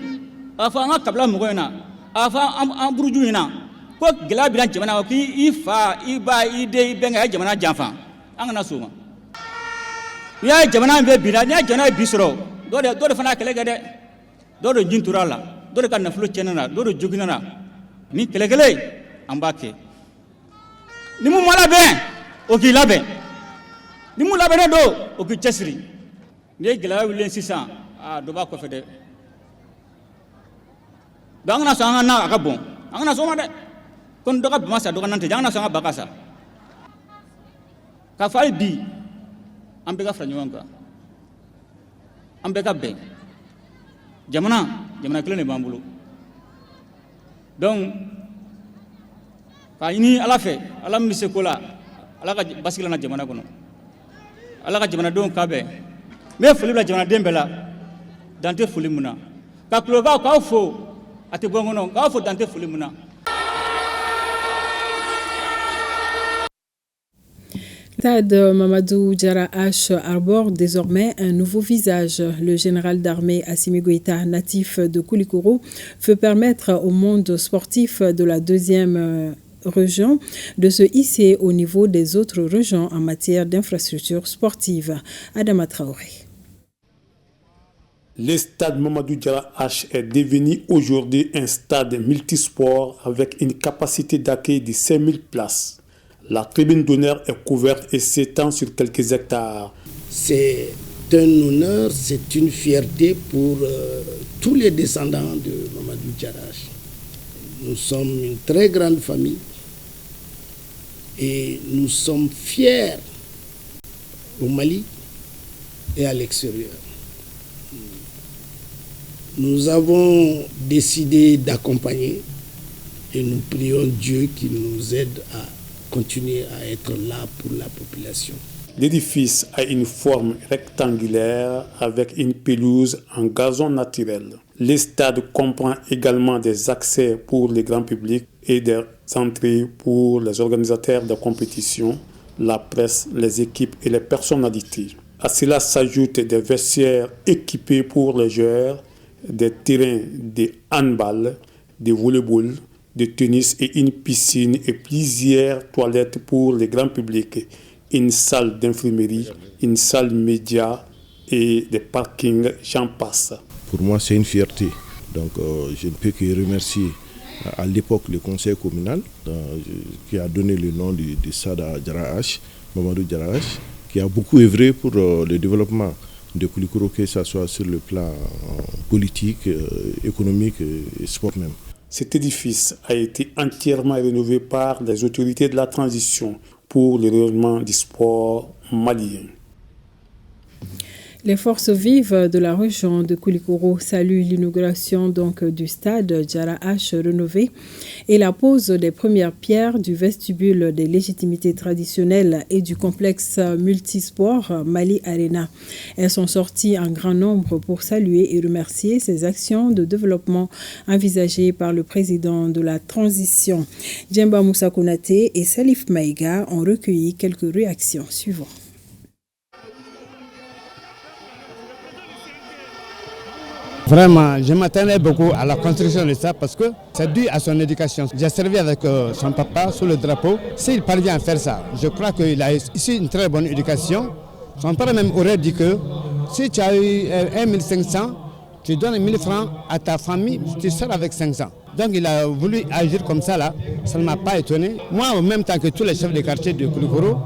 a fɔ an ka kabila mɔgɔ in na a fɔ an buruju in na ko gɛlɛya bɛ na jamana kɔ k'i fa i ba i den i bɛnkɛ a ye jamana janfa an kana sɔn o ma n'i y'a ye jamana in bɛ bi la n'i y'a jamana ye bi sɔrɔ dɔ de fana y'a kɛlɛ kɛ dɛ dɔ de jin tora a la dɔ de ka nafolo tiɲɛna na dɔ de joginna na ni kɛlɛ kelen an b'a kɛ ni mun ma labɛn o k'i labɛn ni mun labɛnnen don o k'i cɛsiri n'i ye gɛlɛya wililen sisan dɔ b'a kɔfɛ dɛ donc an kana sɔn an ka na a ka bɔn an kana sɔn o ma dɛ ko ni dɔ ka bama sa dɔ ka nan tɛ an kana sɔn an ka ba ka sa k'a fɔ hali bi an bɛɛ ka fara ɲɔgɔn kan an bɛɛ ka bɛn jamana kelen de b'an bolo donc k'a ɲini Ala fɛ Ala min bɛ se ko la Ala ka basigi lana jamana kɔnɔ Ala ka jamanadenw ka bɛn n bɛ foli bila jamanaden bɛɛ la dan tɛ foli mun na ka tulobaw k'aw fo a tɛ bɔ n kɔnɔ k'aw fo dan tɛ foli mun na. Stade Mamadou Diarra H arbore désormais un nouveau visage. Le général d'armée Assimi Goïta, natif de Koulikoro, veut permettre au monde sportif de la deuxième région de se hisser au niveau des autres régions en matière d'infrastructures sportives. Adama Traoré. Le stade Mamadou Diarra H est devenu aujourd'hui un stade multisport avec une capacité d'accueil de 5000 places. La tribune d'honneur est couverte et s'étend sur quelques hectares. C'est un honneur, c'est une fierté pour tous les descendants de Mamadou Diarra H. Nous sommes une très grande famille et nous sommes fiers au Mali et à l'extérieur. Nous avons décidé d'accompagner et nous prions Dieu qu'il nous aide à continuer à être là pour la population. L'édifice a une forme rectangulaire avec une pelouse en gazon naturel. Le stade comprend également des accès pour le grand public et des entrées pour les organisateurs de compétition, la presse, les équipes et les personnalités. À cela s'ajoutent des vestiaires équipés pour les joueurs, des terrains de handball, de volleyball, de tennis et une piscine et plusieurs toilettes pour le grand public, une salle d'infirmerie, une salle média et des parkings, j'en passe. Pour moi, c'est une fierté Donc je ne peux que remercier à l'époque le conseil communal qui a donné le nom du stade à Djara-H, Mamadou Djara-H, qui a beaucoup œuvré pour le développement de Koulikoro, que ce soit sur le plan politique, économique et sport même. Cet édifice a été entièrement rénové par les autorités de la transition pour le rayonnement du sport malien. Les forces vives de la région de Koulikoro saluent l'inauguration du stade Djara-H rénové et la pose des premières pierres du vestibule des légitimités traditionnelles et du complexe multisport Mali Arena. Elles sont sorties en grand nombre pour saluer et remercier ces actions de développement envisagées par le président de la transition. Djemba Moussa Konaté et Salif Maïga ont recueilli quelques réactions. Suivant. Vraiment, je m'attendais beaucoup à la construction de ça parce que c'est dû à son éducation. J'ai servi avec son papa sous le drapeau. S'il parvient à faire ça, je crois qu'il a ici une très bonne éducation. Son père même aurait dit que si tu as eu 1500, tu donnes 1000 francs à ta famille, tu sors avec 500. Donc il a voulu agir comme ça là, ça ne m'a pas étonné. Moi, en même temps que tous les chefs de quartier de Koulikoro,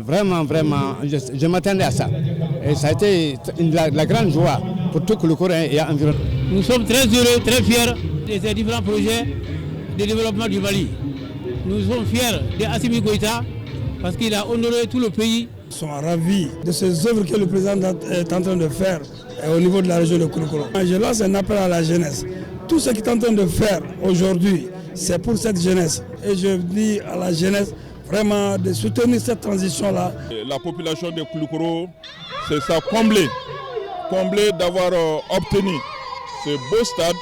vraiment, je m'attendais à ça. Et ça a été la grande joie pour tout Koulikoro et environ. Nous sommes très heureux, très fiers de ces différents projets de développement du Mali. Nous sommes fiers d'Assimi Goïta parce qu'il a honoré tout le pays. Ils sont ravis de ces œuvres que le président est en train de faire au niveau de la région de Koulikoro. Je lance un appel à la jeunesse. Tout ce qu'il est en train de faire aujourd'hui, c'est pour cette jeunesse. Et je dis à la jeunesse vraiment de soutenir cette transition-là. La population de Koulikoro, c'est ça, comblé d'avoir obtenu ce beau stade.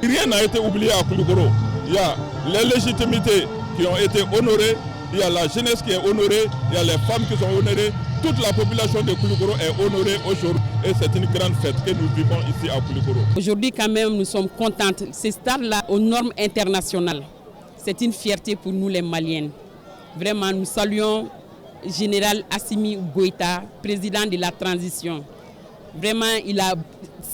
Rien n'a été oublié à Koulikoro. Il y a les légitimités qui ont été honorées, il y a la jeunesse qui est honorée, il y a les femmes qui sont honorées. Toute la population de Koulikoro est honorée aujourd'hui et c'est une grande fête que nous vivons ici à Koulikoro. Aujourd'hui quand même nous sommes contentes. Ce stade-là aux normes internationales, c'est une fierté pour nous les Maliens. Vraiment, nous saluons le général Assimi Goïta, président de la transition. Vraiment, il a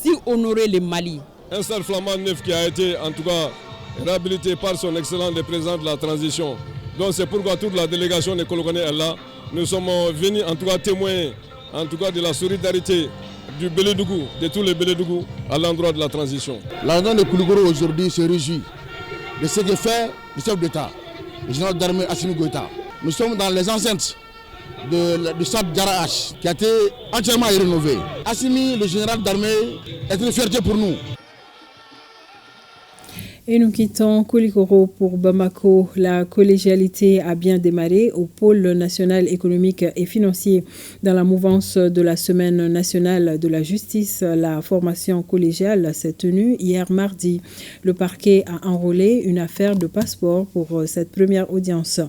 si honoré le Mali. Un stade flamand neuf qui a été en tout cas réhabilité par son excellent président de la transition. Donc c'est pourquoi toute la délégation de Kolokone est là. Nous sommes venus en tout cas témoigner en tout cas de la solidarité du Bélédougou, de tous les Bélédougou à l'endroit de la transition. La région de Koulikoro aujourd'hui se réjouit de ce que fait le chef d'État, le général d'armée Assimi Goïta. Nous sommes dans les enceintes du stade Djara-H qui a été entièrement rénové. Assimi, le général d'armée, est une fierté pour nous. Et nous quittons Koulikoro pour Bamako. La collégialité a bien démarré au pôle national économique et financier. Dans la mouvance de la semaine nationale de la justice, la formation collégiale s'est tenue hier mardi. Le parquet a enrôlé une affaire de passeport pour cette première audience.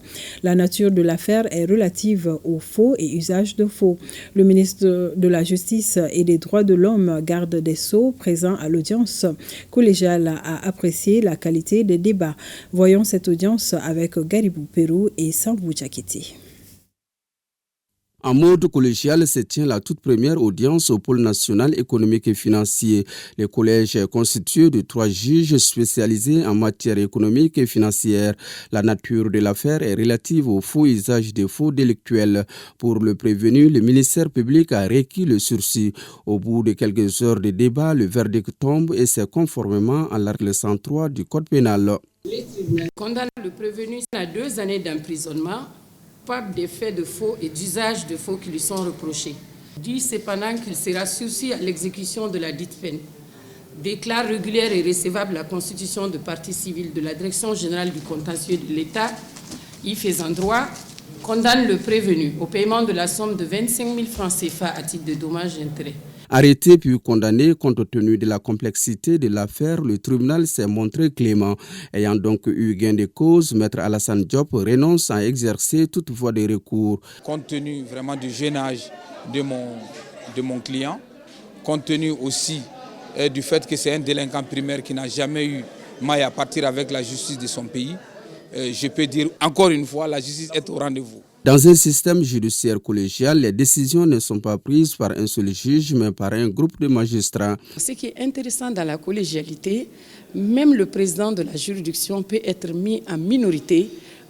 La nature de l'affaire est relative aux faux et usage de faux. Le ministre de la Justice et des Droits de l'Homme, garde des Sceaux, présent à l'audience collégiale, a apprécié la qualité des débats. Voyons cette audience avec Garibou Pérou et Sambou Djakiti. En mode collégial se tient la toute première audience au pôle national économique et financier. Le collège est constitué de 3 juges spécialisés en matière économique et financière. La nature de l'affaire est relative au faux usage des faux délictuels. Pour le prévenu, le ministère public a requis le sursis. Au bout de quelques heures de débat, le verdict tombe et c'est conformément à l'article 103 du Code pénal. Les tribunaux condamnent le prévenu à 2 années d'emprisonnement par des faits de faux et d'usage de faux qui lui sont reprochés. Dit cependant qu'il sera sursis à l'exécution de la dite peine. Déclare régulière et recevable la constitution de partie civile de la Direction générale du contentieux de l'État, y faisant droit, condamne le prévenu au paiement de la somme de 25 000 francs CFA à titre de dommages et intérêts. Arrêté puis condamné compte tenu de la complexité de l'affaire, le tribunal s'est montré clément. Ayant donc eu gain de cause, Maître Alassane Diop renonce à exercer toute voie de recours. Compte tenu vraiment du jeune âge de mon client, compte tenu aussi du fait que c'est un délinquant primaire qui n'a jamais eu maille à partir avec la justice de son pays, je peux dire encore une fois, la justice est au rendez-vous. Dans un système judiciaire collégial, les décisions ne sont pas prises par un seul juge, mais par un groupe de magistrats. Ce qui est intéressant dans la collégialité, même le président de la juridiction peut être mis en minorité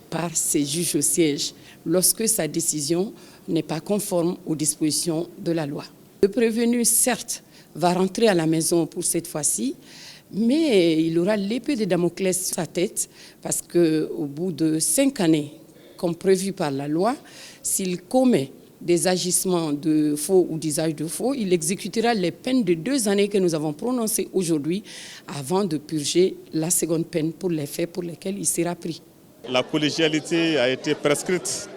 par ses juges au siège, lorsque sa décision n'est pas conforme aux dispositions de la loi. Le prévenu, certes, va rentrer à la maison pour cette fois-ci, mais il aura l'épée de Damoclès sur sa tête, parce qu'au bout de 5 années, comme prévu par la loi, s'il commet des agissements de faux ou d'usage de faux, il exécutera les peines de 2 années que nous avons prononcées aujourd'hui avant de purger la seconde peine pour les faits pour lesquels il sera pris. La collégialité a été prescrite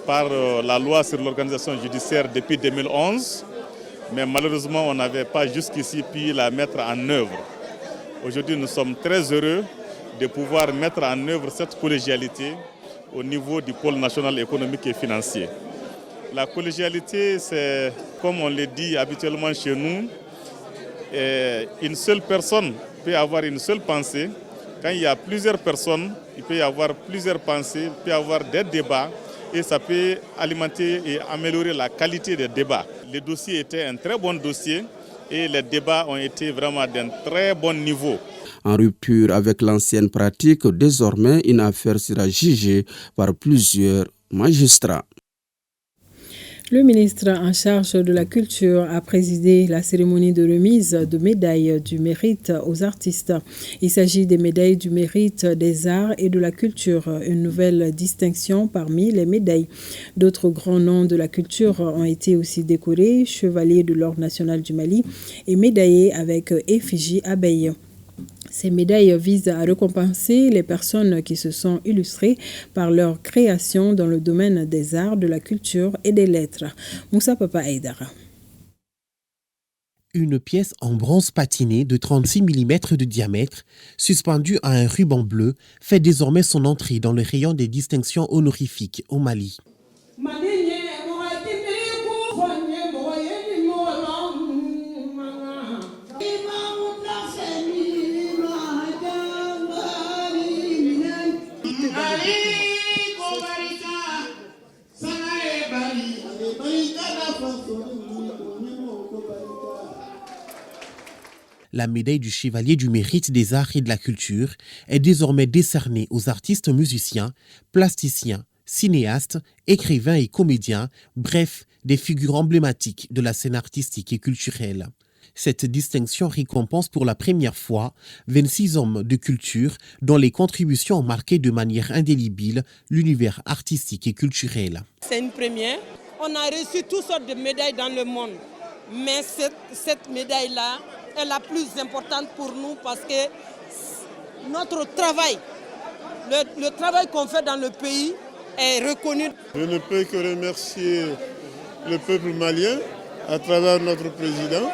par la loi sur l'organisation judiciaire depuis 2011, mais malheureusement on n'avait pas jusqu'ici pu la mettre en œuvre. Aujourd'hui nous sommes très heureux de pouvoir mettre en œuvre cette collégialité au niveau du pôle national économique et financier. La collégialité, c'est, comme on le dit habituellement chez nous, une seule personne peut avoir une seule pensée. Quand il y a plusieurs personnes, il peut y avoir plusieurs pensées, il peut y avoir des débats et ça peut alimenter et améliorer la qualité des débats. Le dossier était un très bon dossier et les débats ont été vraiment d'un très bon niveau. En rupture avec l'ancienne pratique, désormais, une affaire sera jugée par plusieurs magistrats. Le ministre en charge de la culture a présidé la cérémonie de remise de médailles du mérite aux artistes. Il s'agit des médailles du mérite des arts et de la culture, une nouvelle distinction parmi les médailles. D'autres grands noms de la culture ont été aussi décorés, chevalier de l'Ordre national du Mali et médaillés avec effigie abeille. Ces médailles visent à récompenser les personnes qui se sont illustrées par leur création dans le domaine des arts, de la culture et des lettres. Moussa Papa Aïdara. Une pièce en bronze patiné de 36 mm de diamètre, suspendue à un ruban bleu, fait désormais son entrée dans le rayon des distinctions honorifiques au Mali. La médaille du chevalier du mérite des arts et de la culture est désormais décernée aux artistes musiciens, plasticiens, cinéastes, écrivains et comédiens, bref, des figures emblématiques de la scène artistique et culturelle. Cette distinction récompense pour la première fois 26 hommes de culture dont les contributions ont marqué de manière indélébile l'univers artistique et culturel. C'est une première. On a reçu toutes sortes de médailles dans le monde, mais cette médaille-là est la plus importante pour nous parce que notre travail, le travail qu'on fait dans le pays est reconnu. Je ne peux que remercier le peuple malien à travers notre président.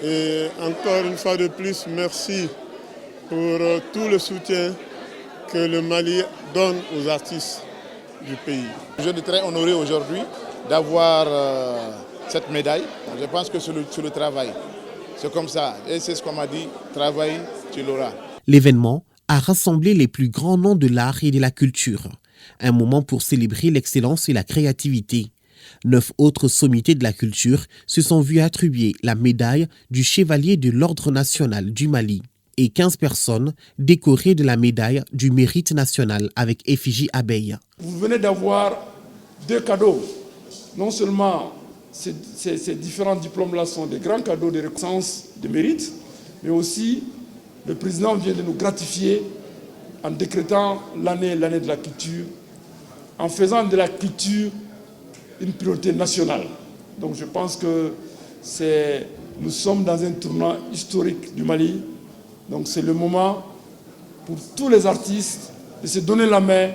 Et encore une fois de plus, merci pour tout le soutien que le Mali donne aux artistes du pays. Je suis très honoré aujourd'hui d'avoir cette médaille. Je pense que c'est le travail. C'est comme ça. Et c'est ce qu'on m'a dit, travaille, tu l'auras. L'événement a rassemblé les plus grands noms de l'art et de la culture. Un moment pour célébrer l'excellence et la créativité. 9 autres sommités de la culture se sont vues attribuer la médaille du chevalier de l'Ordre national du Mali et 15 personnes décorées de la médaille du mérite national avec effigie abeille. Vous venez d'avoir 2 cadeaux. Non seulement ces différents diplômes-là sont des grands cadeaux de reconnaissance de mérite, mais aussi le président vient de nous gratifier en décrétant l'année de la culture, en faisant de la culture une priorité nationale. Donc je pense que nous sommes dans un tournant historique du Mali. Donc c'est le moment pour tous les artistes de se donner la main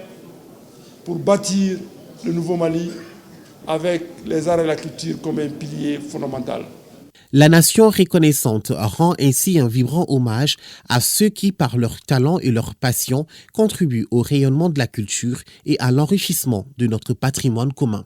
pour bâtir le nouveau Mali avec les arts et la culture comme un pilier fondamental. La nation reconnaissante rend ainsi un vibrant hommage à ceux qui, par leur talent et leur passion, contribuent au rayonnement de la culture et à l'enrichissement de notre patrimoine commun.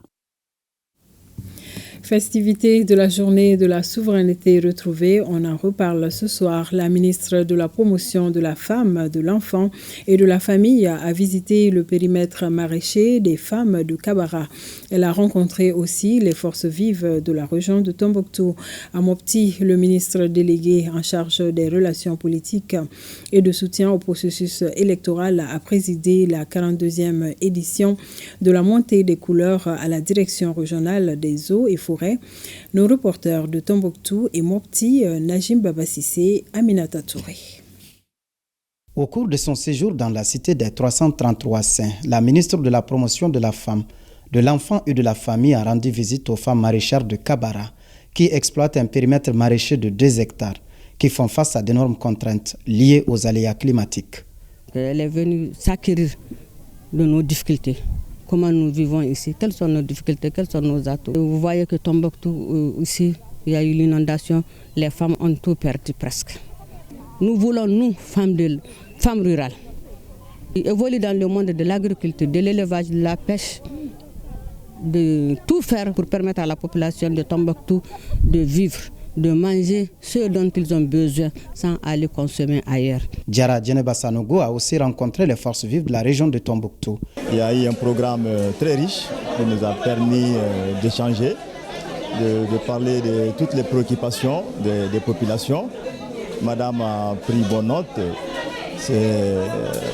Festivités de la journée de la souveraineté retrouvée, on en reparle ce soir. La ministre de la promotion de la femme, de l'enfant et de la famille a visité le périmètre maraîcher des femmes de Kabara. Elle a rencontré aussi les forces vives de la région de Tombouctou. À Mopti, le ministre délégué en charge des relations politiques et de soutien au processus électoral a présidé la 42e édition de la montée des couleurs à la direction régionale des eaux et forêts. Nos reporters de Tombouctou et Mopti, Najim Babassissé, Aminata Touré. Au cours de son séjour dans la cité des 333 saints, la ministre de la promotion de la femme, de l'enfant et de la famille a rendu visite aux femmes maraîchères de Kabara qui exploitent un périmètre maraîcher de 2 hectares qui font face à d'énormes contraintes liées aux aléas climatiques. Elle est venue s'acquérir de nos difficultés. Comment nous vivons ici, quelles sont nos difficultés, quels sont nos atouts. Vous voyez que Tombouctou, ici, il y a eu l'inondation, les femmes ont tout perdu presque. Nous voulons, nous, femmes rurales, évoluer dans le monde de l'agriculture, de l'élevage, de la pêche, de tout faire pour permettre à la population de Tombouctou de vivre, de manger ce dont ils ont besoin sans aller consommer ailleurs. Diara Djeneba Sanogo a aussi rencontré les forces vives de la région de Tombouctou. Il y a eu un programme très riche qui nous a permis d'échanger, de parler de toutes les préoccupations des populations. Madame a pris bonne note. C'est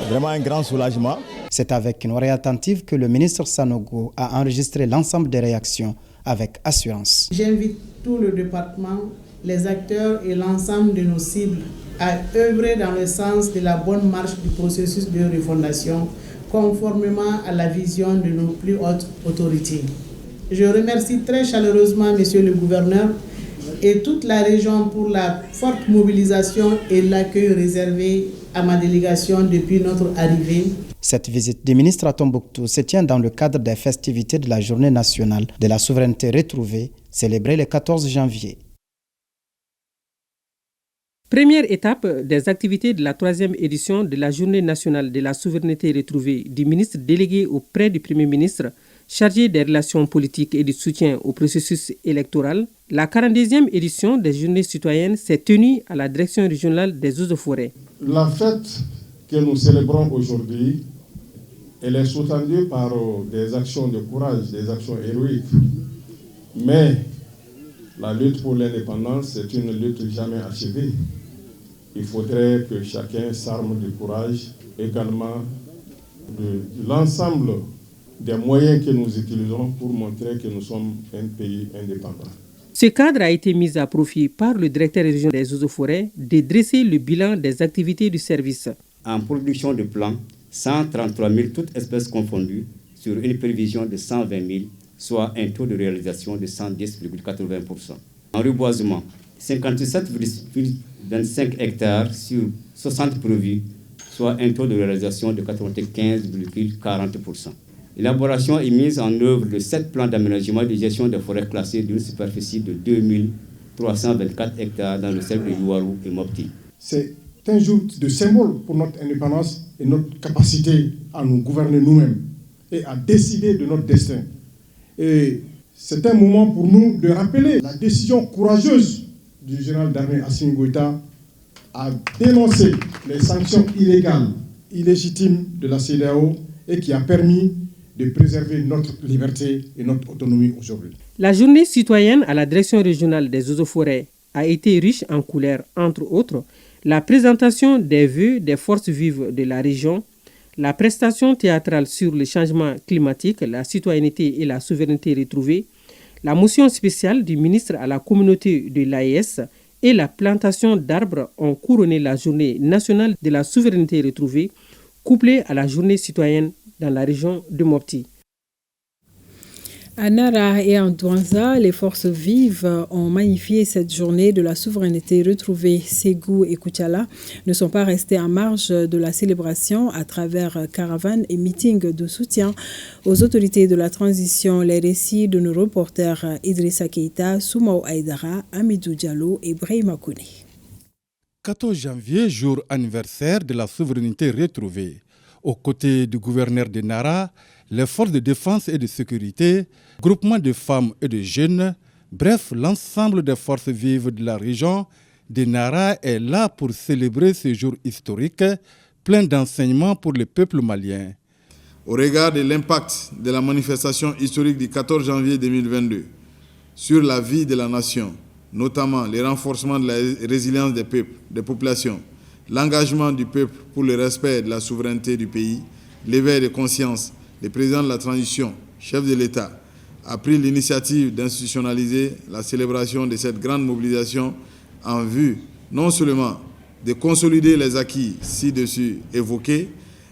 vraiment un grand soulagement. C'est avec une oreille attentive que le ministre Sanogo a enregistré l'ensemble des réactions avec assurance. J'invite tout le département, les acteurs et l'ensemble de nos cibles à œuvrer dans le sens de la bonne marche du processus de refondation, conformément à la vision de nos plus hautes autorités. Je remercie très chaleureusement Monsieur le gouverneur et toute la région pour la forte mobilisation et l'accueil réservé à ma délégation depuis notre arrivée. Cette visite du ministre à Tombouctou se tient dans le cadre des festivités de la Journée nationale de la souveraineté retrouvée, célébrée le 14 janvier. Première étape des activités de la 3e édition de la Journée nationale de la souveraineté retrouvée du ministre délégué auprès du Premier ministre, chargé des relations politiques et du soutien au processus électoral. La 42e édition des Journées citoyennes s'est tenue à la direction régionale des eaux et forêts. La fête que nous célébrons aujourd'hui, elle est sous-tendue par des actions de courage, des actions héroïques. Mais la lutte pour l'indépendance, c'est une lutte jamais achevée. Il faudrait que chacun s'arme de courage, également de l'ensemble des moyens que nous utilisons pour montrer que nous sommes un pays indépendant. Ce cadre a été mis à profit par le directeur régional des eaux et forêts de dresser le bilan des activités du service. En production de plants, 133 000 toutes espèces confondues sur une prévision de 120 000, soit un taux de réalisation de 110,80%. En reboisement, 57,25 hectares sur 60 prévus, soit un taux de réalisation de 95,40%. L'élaboration est mise en œuvre de 7 plans d'aménagement et de gestion des forêts classées d'une superficie de 2324 hectares dans le cercle de Youarou et Mopti. C'est un jour de symbole pour notre indépendance et notre capacité à nous gouverner nous-mêmes et à décider de notre destin. Et c'est un moment pour nous de rappeler la décision courageuse du général d'armée Assimi Goïta à dénoncer les sanctions illégales, illégitimes de la CEDEAO et qui a permis de préserver notre liberté et notre autonomie aujourd'hui. La journée citoyenne à la direction régionale des eaux et forêts a été riche en couleurs, entre autres la présentation des vœux des forces vives de la région, la prestation théâtrale sur le changement climatique, la citoyenneté et la souveraineté retrouvée, la motion spéciale du ministre à la communauté de l'AES et la plantation d'arbres ont couronné la journée nationale de la souveraineté retrouvée, couplée à la journée citoyenne dans la région de Mopti. À Nara et en Douanza, les forces vives ont magnifié cette journée de la souveraineté retrouvée. Ségou et Koutiala ne sont pas restés en marge de la célébration à travers caravanes et meetings de soutien aux autorités de la transition. Les récits de nos reporters Idrissa Keita, Soumaou Aïdara, Amidou Diallo et Brahima Kone. 14 janvier, jour anniversaire de la souveraineté retrouvée. Aux côtés du gouverneur de Nara, les forces de défense et de sécurité, groupements de femmes et de jeunes, Bref, l'ensemble des forces vives de la région de Nara est là pour célébrer ce jour historique, plein d'enseignements pour le peuple malien. Au regard de l'impact de la manifestation historique du 14 janvier 2022 sur la vie de la nation, notamment le renforcement de la résilience des peuples, des populations, l'engagement du peuple pour le respect de la souveraineté du pays, l'éveil de conscience, le président de la transition, chef de l'État, a pris l'initiative d'institutionnaliser la célébration de cette grande mobilisation en vue non seulement de consolider les acquis ci-dessus évoqués,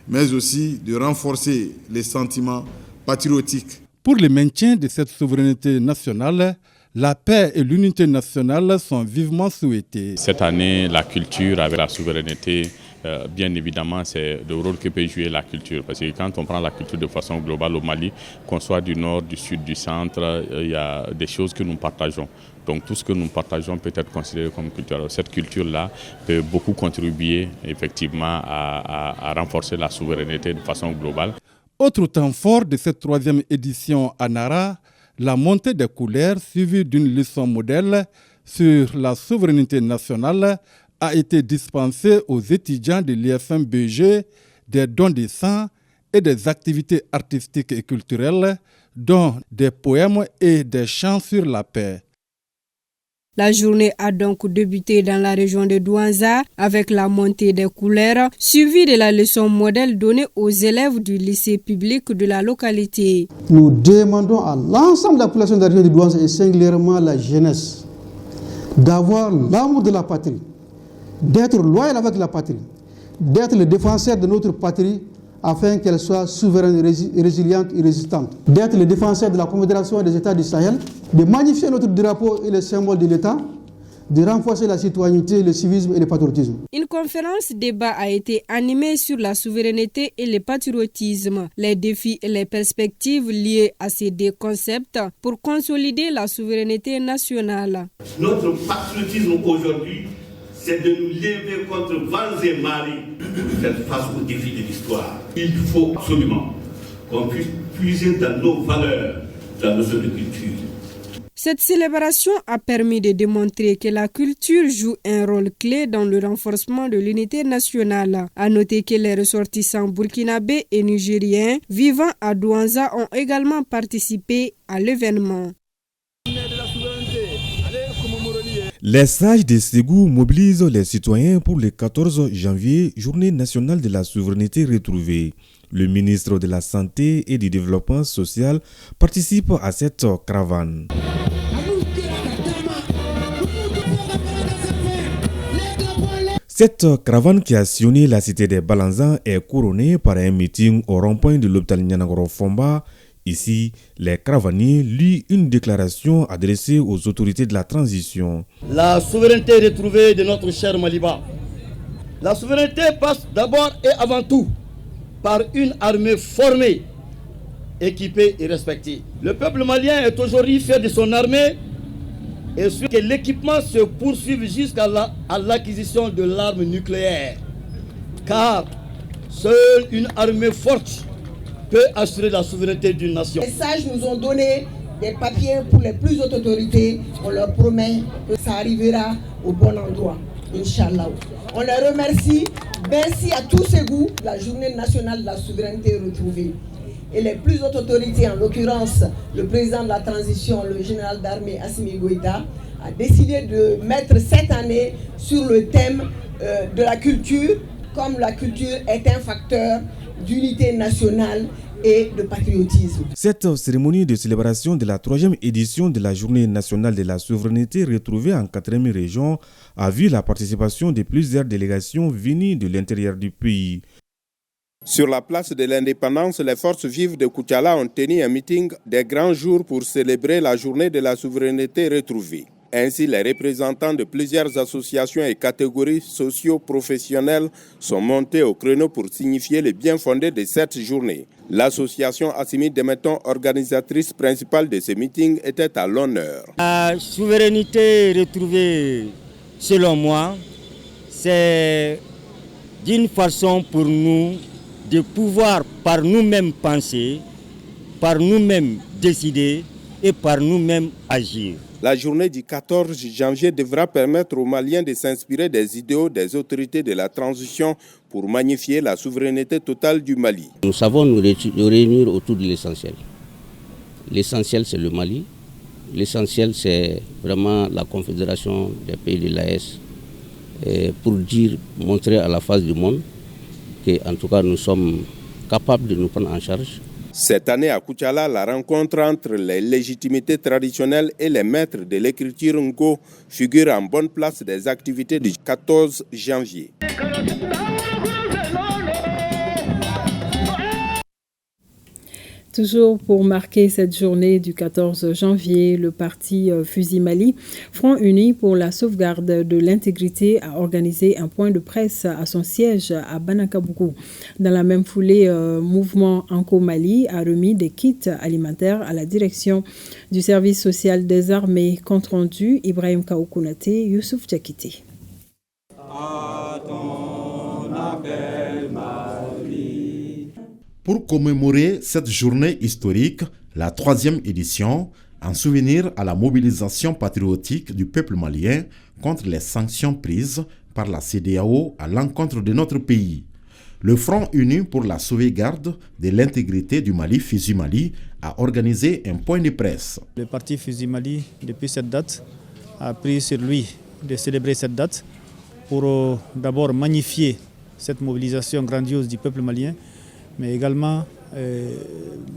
mais aussi de renforcer les sentiments patriotiques. Pour le maintien de cette souveraineté nationale, la paix et l'unité nationale sont vivement souhaitées. Cette année, la culture avec la souveraineté, bien évidemment, c'est le rôle que peut jouer la culture. Parce que quand on prend la culture de façon globale au Mali, qu'on soit du nord, du sud, du centre, il y a des choses que nous partageons. Donc tout ce que nous partageons peut être considéré comme culture. Alors, cette culture-là peut beaucoup contribuer effectivement à renforcer la souveraineté de façon globale. Autre temps fort de cette 3e édition à Nara, la montée des couleurs suivie d'une leçon modèle sur la souveraineté nationale a été dispensée aux étudiants de l'IFM-BG des dons de sang et des activités artistiques et culturelles, dont des poèmes et des chants sur la paix. La journée a donc débuté dans la région de Douanza avec la montée des couleurs, suivie de la leçon modèle donnée aux élèves du lycée public de la localité. Nous demandons à l'ensemble de la population de la région de Douanza et singulièrement à la jeunesse d'avoir l'amour de la patrie, d'être loyal avec la patrie, d'être le défenseur de notre patrie afin qu'elle soit souveraine, résiliente et résistante, d'être le défenseur de la Confédération des États du Sahel, de magnifier notre drapeau et les symboles de l'État, de renforcer la citoyenneté, le civisme et le patriotisme. Une conférence débat a été animée sur la souveraineté et le patriotisme, les défis et les perspectives liées à ces deux concepts pour consolider la souveraineté nationale. Notre patriotisme aujourd'hui, c'est de nous lever contre vents et marées pour faire face aux défis de l'histoire. Il faut absolument qu'on puisse puiser dans nos valeurs la notion de culture. Cette célébration a permis de démontrer que la culture joue un rôle clé dans le renforcement de l'unité nationale. À noter que les ressortissants burkinabés et nigériens vivant à Douanza ont également participé à l'événement. Les sages de Ségou mobilisent les citoyens pour le 14 janvier, journée nationale de la souveraineté retrouvée. Le ministre de la Santé et du Développement social participe à cette caravane. Cette caravane qui a sillonné la cité des Balanzans est couronnée par un meeting au rond-point de l'hôpital Nianagoro-Fomba. Ici, les caravaniers lisent une déclaration adressée aux autorités de la transition. La souveraineté retrouvée de notre cher Maliba. La souveraineté passe d'abord et avant tout par une armée formée, équipée et respectée. Le peuple malien est aujourd'hui fier de son armée et souhaite que l'équipement se poursuive jusqu'à l'acquisition de l'arme nucléaire. Car seule une armée forte peut assurer la souveraineté d'une nation. Les sages nous ont donné des papiers pour les plus hautes autorités. On leur promet que ça arrivera au bon endroit, Inch'Allah. On les remercie. Merci à tous ces goûts, la journée nationale de la souveraineté retrouvée. Et les plus hautes autorités, en l'occurrence le président de la transition, le général d'armée Assimi Goïta, a décidé de mettre cette année sur le thème de la culture, comme la culture est un facteur d'unité nationale et de patriotisme. Cette cérémonie de célébration de la 3e édition de la Journée nationale de la souveraineté retrouvée en 4e région a vu la participation de plusieurs délégations venues de l'intérieur du pays. Sur la place de l'indépendance, les forces vives de Koutiala ont tenu un meeting des grands jours pour célébrer la Journée de la souveraineté retrouvée. Ainsi, les représentants de plusieurs associations et catégories socio-professionnelles sont montés au créneau pour signifier le bien fondé de cette journée. L'association Assimi Demeton, organisatrice principale de ce meeting, était à l'honneur. La souveraineté retrouvée, selon moi, c'est d'une façon pour nous de pouvoir par nous-mêmes penser, par nous-mêmes décider et par nous-mêmes agir. La journée du 14 janvier devra permettre aux Maliens de s'inspirer des idéaux des autorités de la transition pour magnifier la souveraineté totale du Mali. Nous savons nous réunir autour de l'essentiel. L'essentiel, c'est le Mali. L'essentiel, c'est vraiment la confédération des pays de l'AES pour montrer à la face du monde qu'en tout cas nous sommes capables de nous prendre en charge. Cette année à Koutiala, la rencontre entre les légitimités traditionnelles et les maîtres de l'écriture Ngo figure en bonne place des activités du 14 janvier. Toujours pour marquer cette journée du 14 janvier, le parti Fusil Mali, Front Uni pour la sauvegarde de l'intégrité, a organisé un point de presse à son siège à Banakabougou. Dans la même foulée, Mouvement Anko Mali a remis des kits alimentaires à la direction du service social des armées. Compte rendu, Ibrahim Kaoukounate, Youssouf Djakité. Pour commémorer cette journée historique, la 3e édition, en souvenir à la mobilisation patriotique du peuple malien contre les sanctions prises par la CEDEAO à l'encontre de notre pays. Le Front Uni pour la sauvegarde de l'intégrité du Mali, Fusil Mali, a organisé un point de presse. Le parti Fusil Mali, depuis cette date, a pris sur lui de célébrer cette date pour d'abord magnifier cette mobilisation grandiose du peuple malien, mais également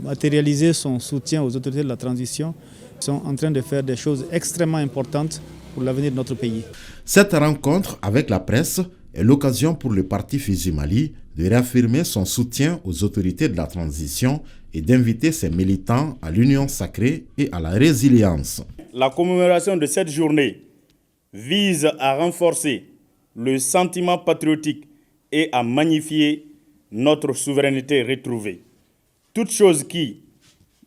matérialiser son soutien aux autorités de la transition qui sont en train de faire des choses extrêmement importantes pour l'avenir de notre pays. Cette rencontre avec la presse est l'occasion pour le parti Fusil Mali de réaffirmer son soutien aux autorités de la transition et d'inviter ses militants à l'union sacrée et à la résilience. La commémoration de cette journée vise à renforcer le sentiment patriotique et à magnifier notre souveraineté retrouvée. Toute chose qui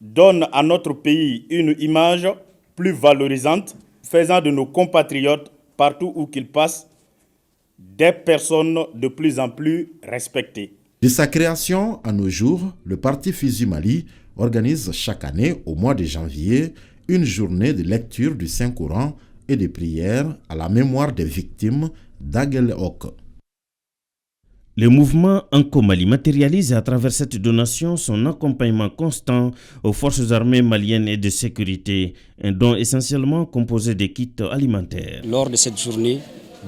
donne à notre pays une image plus valorisante, faisant de nos compatriotes, partout où qu'ils passent, des personnes de plus en plus respectées. De sa création à nos jours, le parti Fusil Mali organise chaque année, au mois de janvier, une journée de lecture du Saint-Coran et de prières à la mémoire des victimes d'Aguelhok. Le mouvement Anko Mali matérialise à travers cette donation son accompagnement constant aux forces armées maliennes et de sécurité, un don essentiellement composé de kits alimentaires. Lors de cette journée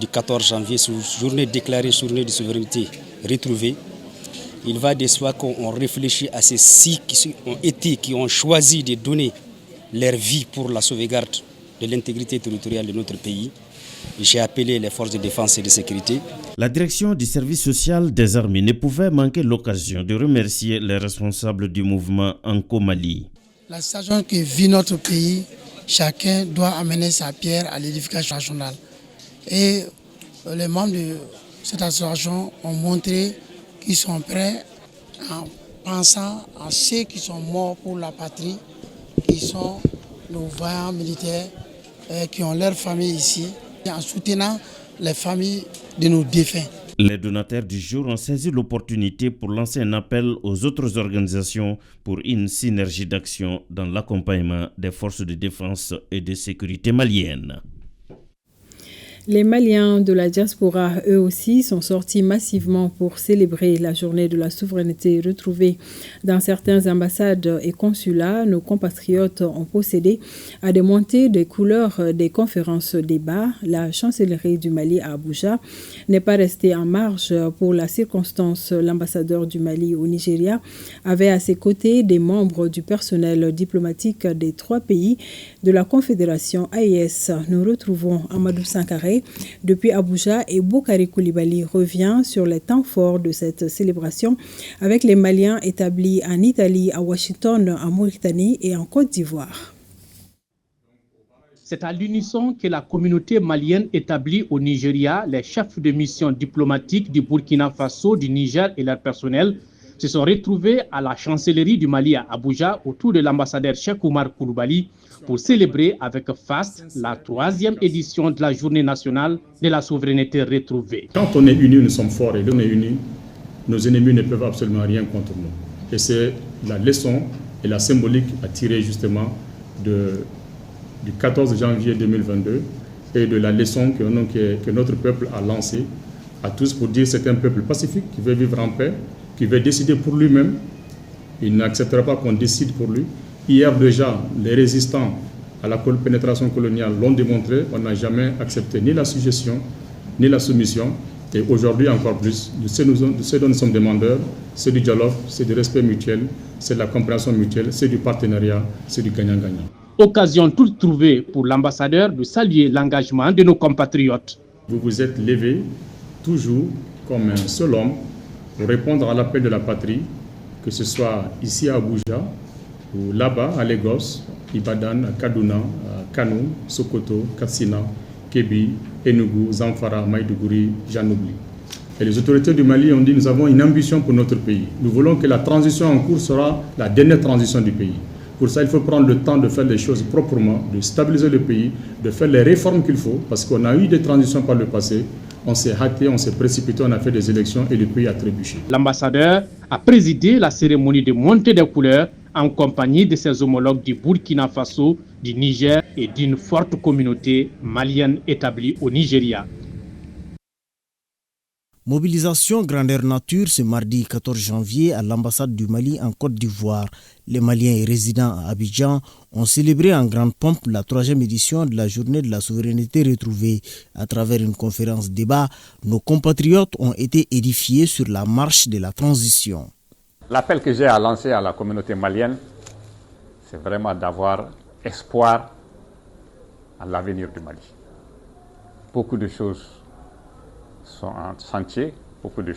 du 14 janvier, journée déclarée journée de souveraineté retrouvée, il va de soi qu'on réfléchit à ces six qui ont choisi de donner leur vie pour la sauvegarde de l'intégrité territoriale de notre pays. J'ai appelé les forces de défense et de sécurité. La direction du service social des armées ne pouvait manquer l'occasion de remercier les responsables du mouvement Anko Mali. La situation que vit notre pays, chacun doit amener sa pierre à l'édification nationale. Et les membres de cette association ont montré qu'ils sont prêts en pensant à ceux qui sont morts pour la patrie, qui sont nos vaillants militaires, qui ont leur famille ici, en soutenant les familles de nos défunts. Les donataires du jour ont saisi l'opportunité pour lancer un appel aux autres organisations pour une synergie d'action dans l'accompagnement des forces de défense et de sécurité maliennes. Les Maliens de la diaspora, eux aussi, sont sortis massivement pour célébrer la journée de la souveraineté retrouvée. Dans certaines ambassades et consulats, nos compatriotes ont procédé à des montées des couleurs des conférences débats. La chancellerie du Mali à Abuja n'est pas restée en marge pour la circonstance. L'ambassadeur du Mali au Nigeria avait à ses côtés des membres du personnel diplomatique des 3 pays de la Confédération AES. Nous retrouvons Amadou Sankaré depuis Abuja et Boukari Koulibaly revient sur les temps forts de cette célébration avec les Maliens établis en Italie, à Washington, en Mauritanie et en Côte d'Ivoire. C'est à l'unisson que la communauté malienne établie au Nigeria, les chefs de mission diplomatiques du Burkina Faso, du Niger et leur personnel se sont retrouvés à la chancellerie du Mali à Abuja autour de l'ambassadeur Cheikh Oumar Koulibaly pour célébrer avec faste la 3e édition de la journée nationale de la souveraineté retrouvée. Quand on est unis, nous sommes forts et quand on est unis, nos ennemis ne peuvent absolument rien contre nous. Et c'est la leçon et la symbolique à tirer justement de du 14 janvier 2022 et de la leçon que notre peuple a lancée à tous pour dire que c'est un peuple pacifique qui veut vivre en paix, qui veut décider pour lui-même. Il n'acceptera pas qu'on décide pour lui. Hier déjà, les résistants à la pénétration coloniale l'ont démontré. On n'a jamais accepté ni la suggestion, ni la soumission. Et aujourd'hui encore plus, de ce dont nous sommes demandeurs, c'est du dialogue, c'est du respect mutuel, c'est de la compréhension mutuelle, c'est du partenariat, c'est du gagnant-gagnant. Occasion toute trouvée pour l'ambassadeur de saluer l'engagement de nos compatriotes. Vous vous êtes levé toujours comme un seul homme pour répondre à l'appel de la patrie, que ce soit ici à Abuja ou là-bas à Lagos, Ibadan, Kaduna, Kano, Sokoto, Katsina, Kébi, Enugu, Zamfara, Maïdougouri, j'en oublie. Et les autorités du Mali ont dit nous avons une ambition pour notre pays. Nous voulons que la transition en cours sera la dernière transition du pays. Pour ça, il faut prendre le temps de faire les choses proprement, de stabiliser le pays, de faire les réformes qu'il faut, parce qu'on a eu des transitions par le passé. On s'est hâté, on s'est précipité, on a fait des élections et le pays a trébuché. L'ambassadeur a présidé la cérémonie de montée des couleurs en compagnie de ses homologues du Burkina Faso, du Niger et d'une forte communauté malienne établie au Nigeria. Mobilisation grandeur nature ce mardi 14 janvier à l'ambassade du Mali en Côte d'Ivoire. Les Maliens résidents à Abidjan ont célébré en grande pompe la 3e édition de la journée de la souveraineté retrouvée. À travers une conférence débat, nos compatriotes ont été édifiés sur la marche de la transition. L'appel que j'ai à lancer à la communauté malienne, c'est vraiment d'avoir espoir à l'avenir du Mali. Beaucoup de choses sont en chantier, beaucoup de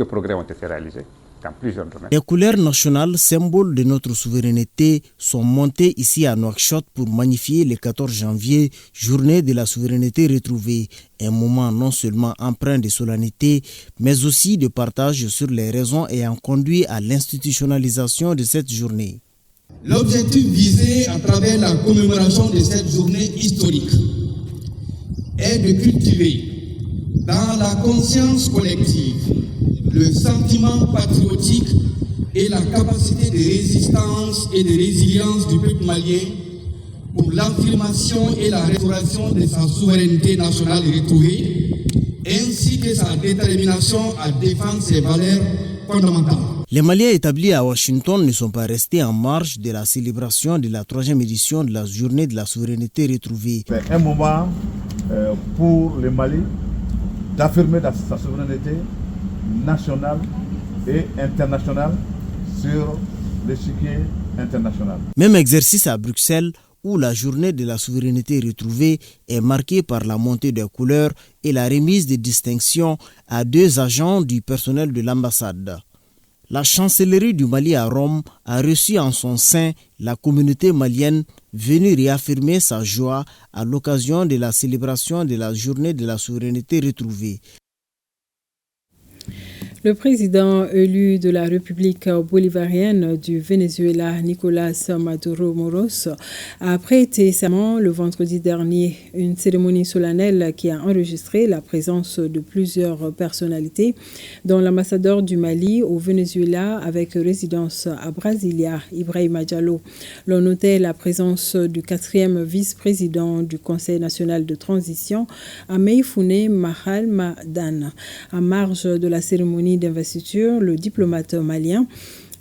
progrès ont été réalisés dans plusieurs domaines. Les couleurs nationales, symboles de notre souveraineté, sont montées ici à Nouakchott pour magnifier le 14 janvier, journée de la souveraineté retrouvée. Un moment non seulement empreint de solennité, mais aussi de partage sur les raisons ayant conduit à l'institutionnalisation de cette journée. L'objectif visé à travers la commémoration de cette journée historique est de cultiver dans la conscience collective le sentiment patriotique et la capacité de résistance et de résilience du peuple malien pour l'affirmation et la restauration de sa souveraineté nationale retrouvée, ainsi que sa détermination à défendre ses valeurs fondamentales. Les Maliens établis à Washington ne sont pas restés en marge de la célébration de la 3e édition de la journée de la souveraineté retrouvée. C'est un moment pour le Mali d'affirmer sa souveraineté nationale et internationale sur l'échiquier international. Même exercice à Bruxelles, où la journée de la souveraineté retrouvée est marquée par la montée des couleurs et la remise de distinctions à 2 agents du personnel de l'ambassade. La chancellerie du Mali à Rome a reçu en son sein la communauté malienne venue réaffirmer sa joie à l'occasion de la célébration de la journée de la souveraineté retrouvée. Le président élu de la République bolivarienne du Venezuela, Nicolás Maduro Moros, a prêté serment le vendredi dernier, une cérémonie solennelle qui a enregistré la présence de plusieurs personnalités, dont l'ambassadeur du Mali au Venezuela avec résidence à Brasilia, Ibrahima Diallo. L'on notait la présence du 4e vice-président du Conseil national de transition, Ameifune Mahalmadan. En marge de la cérémonie d'investiture, le diplomate malien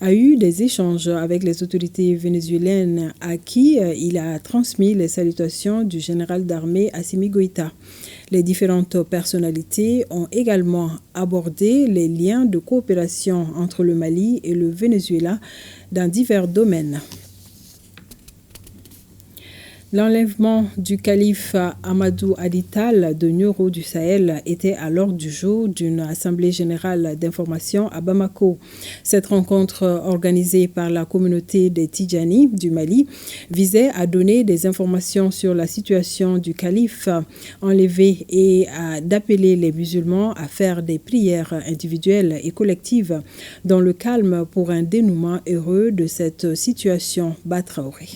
a eu des échanges avec les autorités vénézuéliennes à qui il a transmis les salutations du général d'armée Assimi Goïta. Les différentes personnalités ont également abordé les liens de coopération entre le Mali et le Venezuela dans divers domaines. L'enlèvement du calife Amadou Adital de Nioro du Sahel était à l'ordre du jour d'une assemblée générale d'information à Bamako. Cette rencontre organisée par la communauté des Tidjani du Mali visait à donner des informations sur la situation du calife enlevé et d'appeler les musulmans à faire des prières individuelles et collectives dans le calme pour un dénouement heureux de cette situation. Batraoré.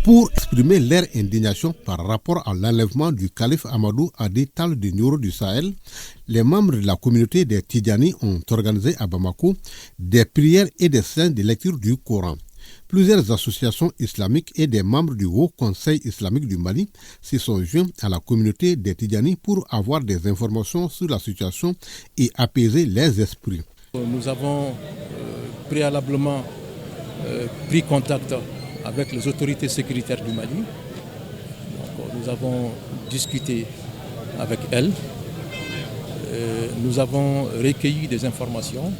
pour exprimer leur indignation par rapport à l'enlèvement du calife Amadou Hadi Tall du Nioro du Sahel. Les membres de la communauté des Tidjani ont organisé à Bamako des prières et des séances de lecture du Coran. Plusieurs associations islamiques et des membres du Haut Conseil islamique du Mali se sont joints à la communauté des Tidjani pour avoir des informations sur la situation et apaiser les esprits. Nous avons préalablement pris contact avec les autorités sécuritaires du Mali. Donc, nous avons discuté avec elles. Nous avons recueilli des informations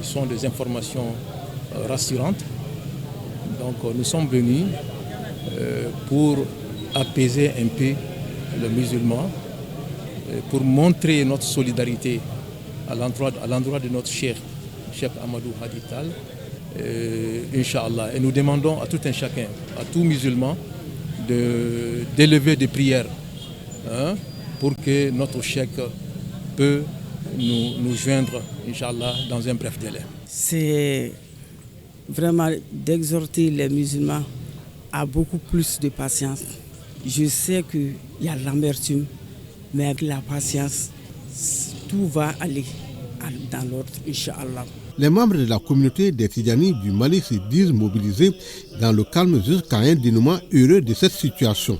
qui sont des informations rassurantes. Donc nous sommes venus pour apaiser un peu les musulmans, pour montrer notre solidarité à l'endroit de notre Cheikh Amadou Hadi Tall, Inch'Allah. Et nous demandons à tout un chacun, à tout musulman, d'élever des prières pour que notre Cheikh peut nous joindre, Inch'Allah, dans un bref délai. C'est vraiment d'exhorter les musulmans à beaucoup plus de patience. Je sais qu'il y a l'amertume, mais avec la patience, tout va aller dans l'ordre, Inch'Allah. Les membres de la communauté des Tidjani du Mali se disent mobilisés dans le calme jusqu'à un dénouement heureux de cette situation.